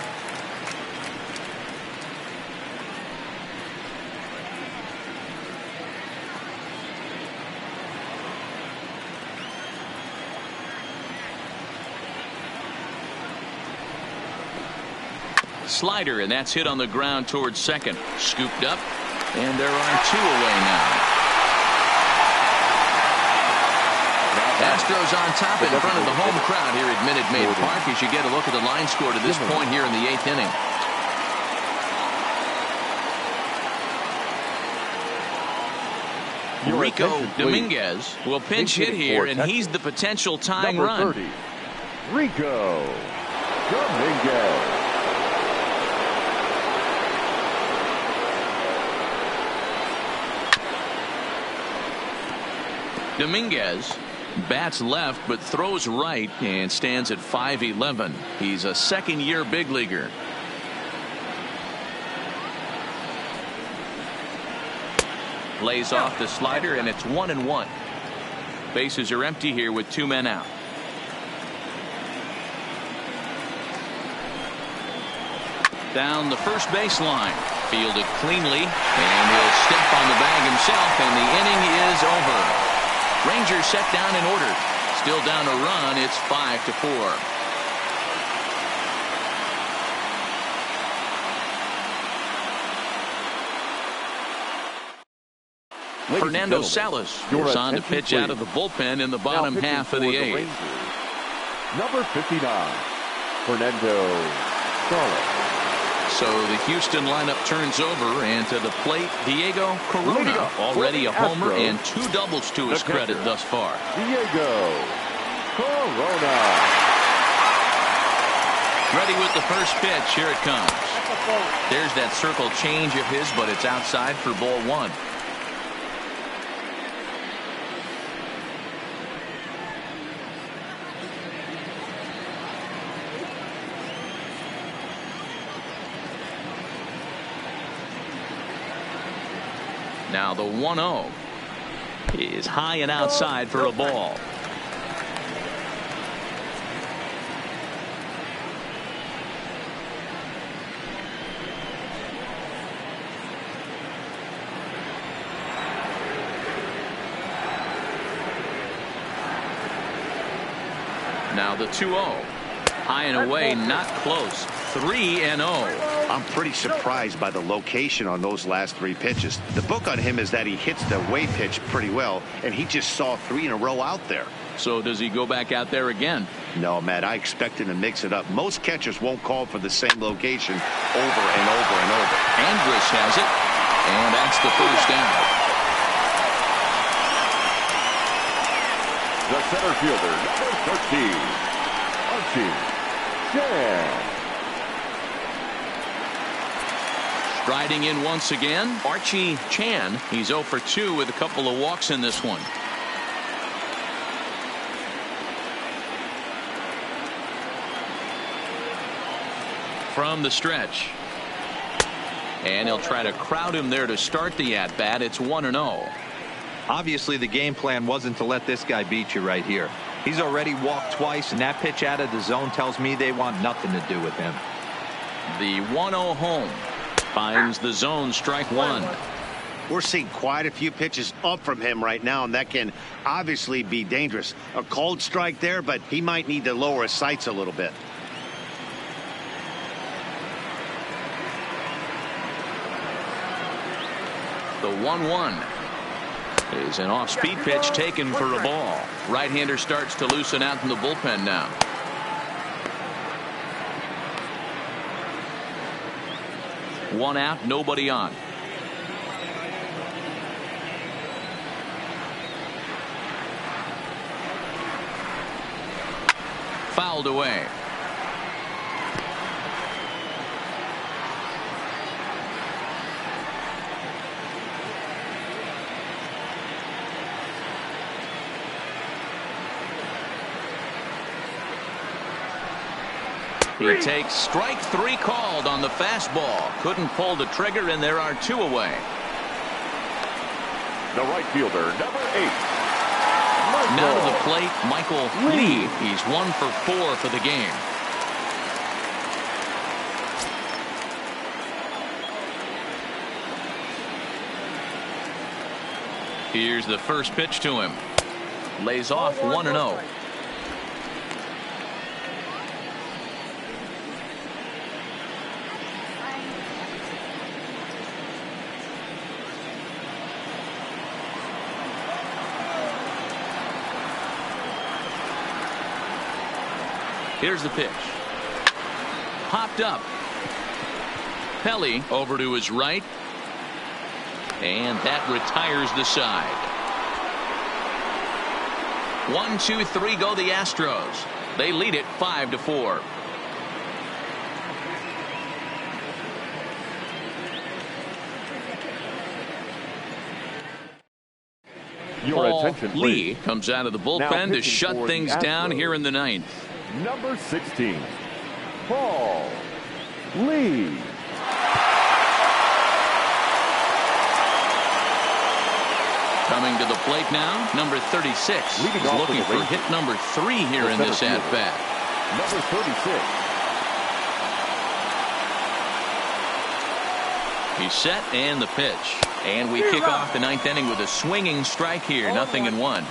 Slider, and that's hit on the ground towards second. Scooped up, and there are 2 away now. Astros on top in front of the home crowd here at Minute Maid Park as you get a look at the line score to this point here in the 8th inning. Rico Dominguez will pinch hit here, and he's the potential tying run. 30, Rico Dominguez. Dominguez bats left but throws right and stands at 5'11". He's a second-year big leaguer. Lays off the slider, and it's 1-1. Bases are empty here with 2 men out. Down the first baseline. Fielded cleanly, and he'll step on the bag himself, and the inning is over. Rangers set down in order. Still down a run. It's 5-4. Fernando Salas is on to pitch out of the bullpen in the bottom half of the 8th. Number 59, Fernando Salas. So the Houston lineup turns over, and to the plate, Diego Corona. Already a homer and 2 doubles to his credit thus far. Diego Corona. Ready with the first pitch. Here it comes. There's that circle change of his, but it's outside for ball 1. Now the 1-0 is high and outside for a ball. Now the 2-0. High and away, not close. 3-0. I'm pretty surprised by the location on those last 3 pitches. The book on him is that he hits the away pitch pretty well, and he just saw 3 in a row out there. So does he go back out there again? No, Matt, I expect him to mix it up. Most catchers won't call for the same location over and over and over. Andrus has it, and that's the first down. The center fielder, number 13, Archie Chan. Striding in once again, Archie Chan. He's 0 for 2 with a couple of walks in this one. From the stretch. And he'll try to crowd him there to start the at-bat. It's 1-0. Obviously, the game plan wasn't to let this guy beat you right here. He's already walked twice, and that pitch out of the zone tells me they want nothing to do with him. The 1-0 home finds the zone, strike 1. We're seeing quite a few pitches up from him right now, and that can obviously be dangerous. A cold strike there, but he might need to lower his sights a little bit. The 1-1 is an off-speed pitch taken for a ball. Right-hander starts to loosen out in the bullpen now. One out, nobody on. Fouled away. He takes strike 3 called on the fastball. Couldn't pull the trigger, and there are 2 away. The right fielder, number 8. Now to the plate, Michael Lee. He's 1 for 4 for the game. Here's the first pitch to him. Lays off 1-0. Here's the pitch. Popped up. Pelly over to his right. And that retires the side. 1, 2, 3 go the Astros. They lead it 5-4. Your attention, Lee please. comes out of the bullpen to shut things down here in the 9th. Number 16, Paul Lee. Coming to the plate now, number 36. He's looking for hit number 3 here in this at-bat. Number 36. He's set and the pitch. And we kick off the 9th inning with a swinging strike here. 0-1.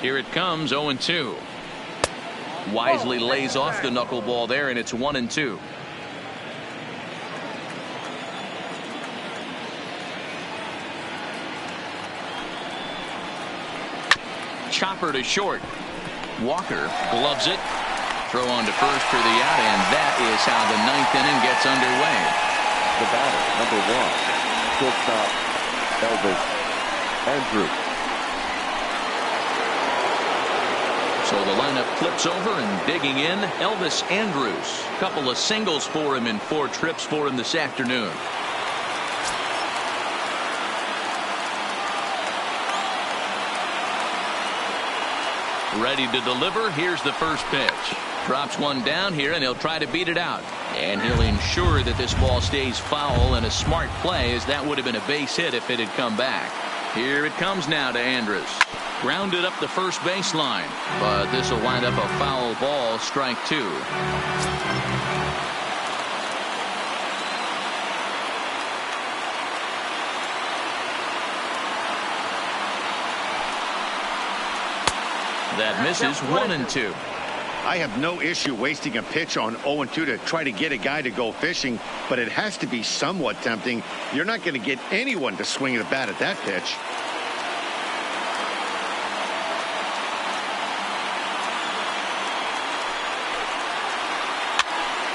Here it comes, 0-2. Wisely lays off the knuckleball there, and it's 1-2. Chopper to short. Walker gloves it. Throw on to first for the out, and that is how the 9th inning gets underway. The batter, number 1, shortstop, Elvis Andrus. So the lineup flips over and digging in, Elvis Andrus. Couple of singles for him in 4 trips for him this afternoon. Ready to deliver. Here's the first pitch. Drops one down here, and he'll try to beat it out. And he'll ensure that this ball stays foul, and a smart play, as that would have been a base hit if it had come back. Here it comes now to Andrus. Grounded up the first baseline, but this will wind up a foul ball, strike 2. That misses, 1-2. I have no issue wasting a pitch on 0-2 to try to get a guy to go fishing, but it has to be somewhat tempting. You're not going to get anyone to swing the bat at that pitch.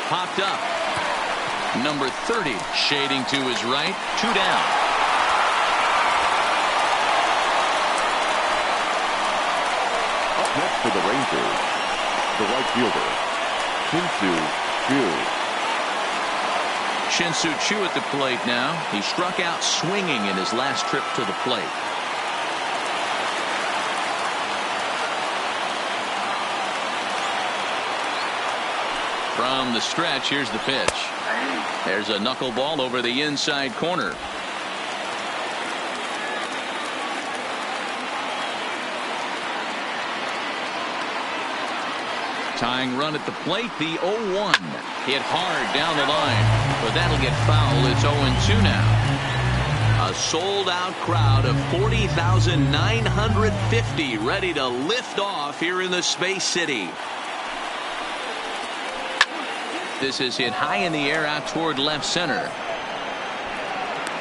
Popped up. Number 30 shading to his right. 2 down. Up next for the Rangers, the right fielder, Shin-Soo Choo at the plate now. He struck out swinging in his last trip to the plate. From the stretch, here's the pitch. There's a knuckleball over the inside corner. Tying run at the plate, the 0-1. Hit hard down the line, but that'll get foul. It's 0-2 now. A sold-out crowd of 40,950 ready to lift off here in the Space City. This is hit high in the air out toward left center.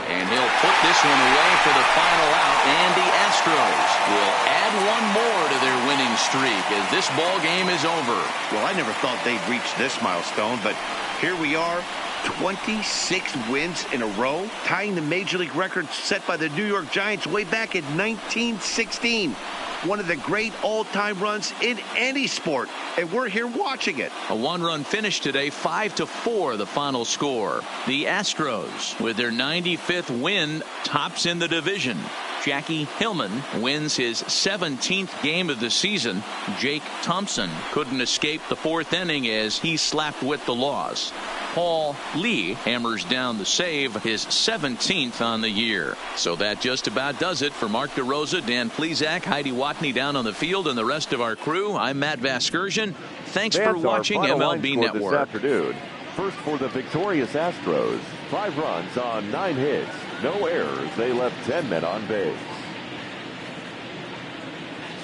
And he'll put this one away for the final out. And the Astros will add one more to their winning streak as this ball game is over. Well, I never thought they'd reach this milestone, but here we are. 26 wins in a row, tying the Major League record set by the New York Giants way back in 1916. One of the great all-time runs in any sport, and we're here watching it. A one-run finish today, 5-4 the final score. The Astros, with their 95th win, tops in the division. Jackie Hillman wins his 17th game of the season. Jake Thompson couldn't escape the 4th inning as he slapped with the loss. Paul Lee hammers down the save, his 17th on the year. So that just about does it for Mark DeRosa, Dan Plesac, Heidi Watney down on the field, and the rest of our crew. I'm Matt Vasgersian. Thanks for watching MLB Network. This afternoon. First for the victorious Astros. 5 runs on 9 hits. No errors. They left 10 men on base.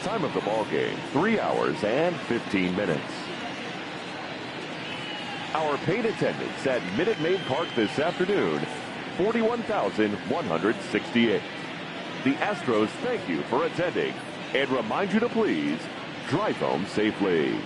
Time of the ball game, 3 hours and 15 minutes. Our paid attendance at Minute Maid Park this afternoon, 41,168. The Astros thank you for attending and remind you to please drive home safely.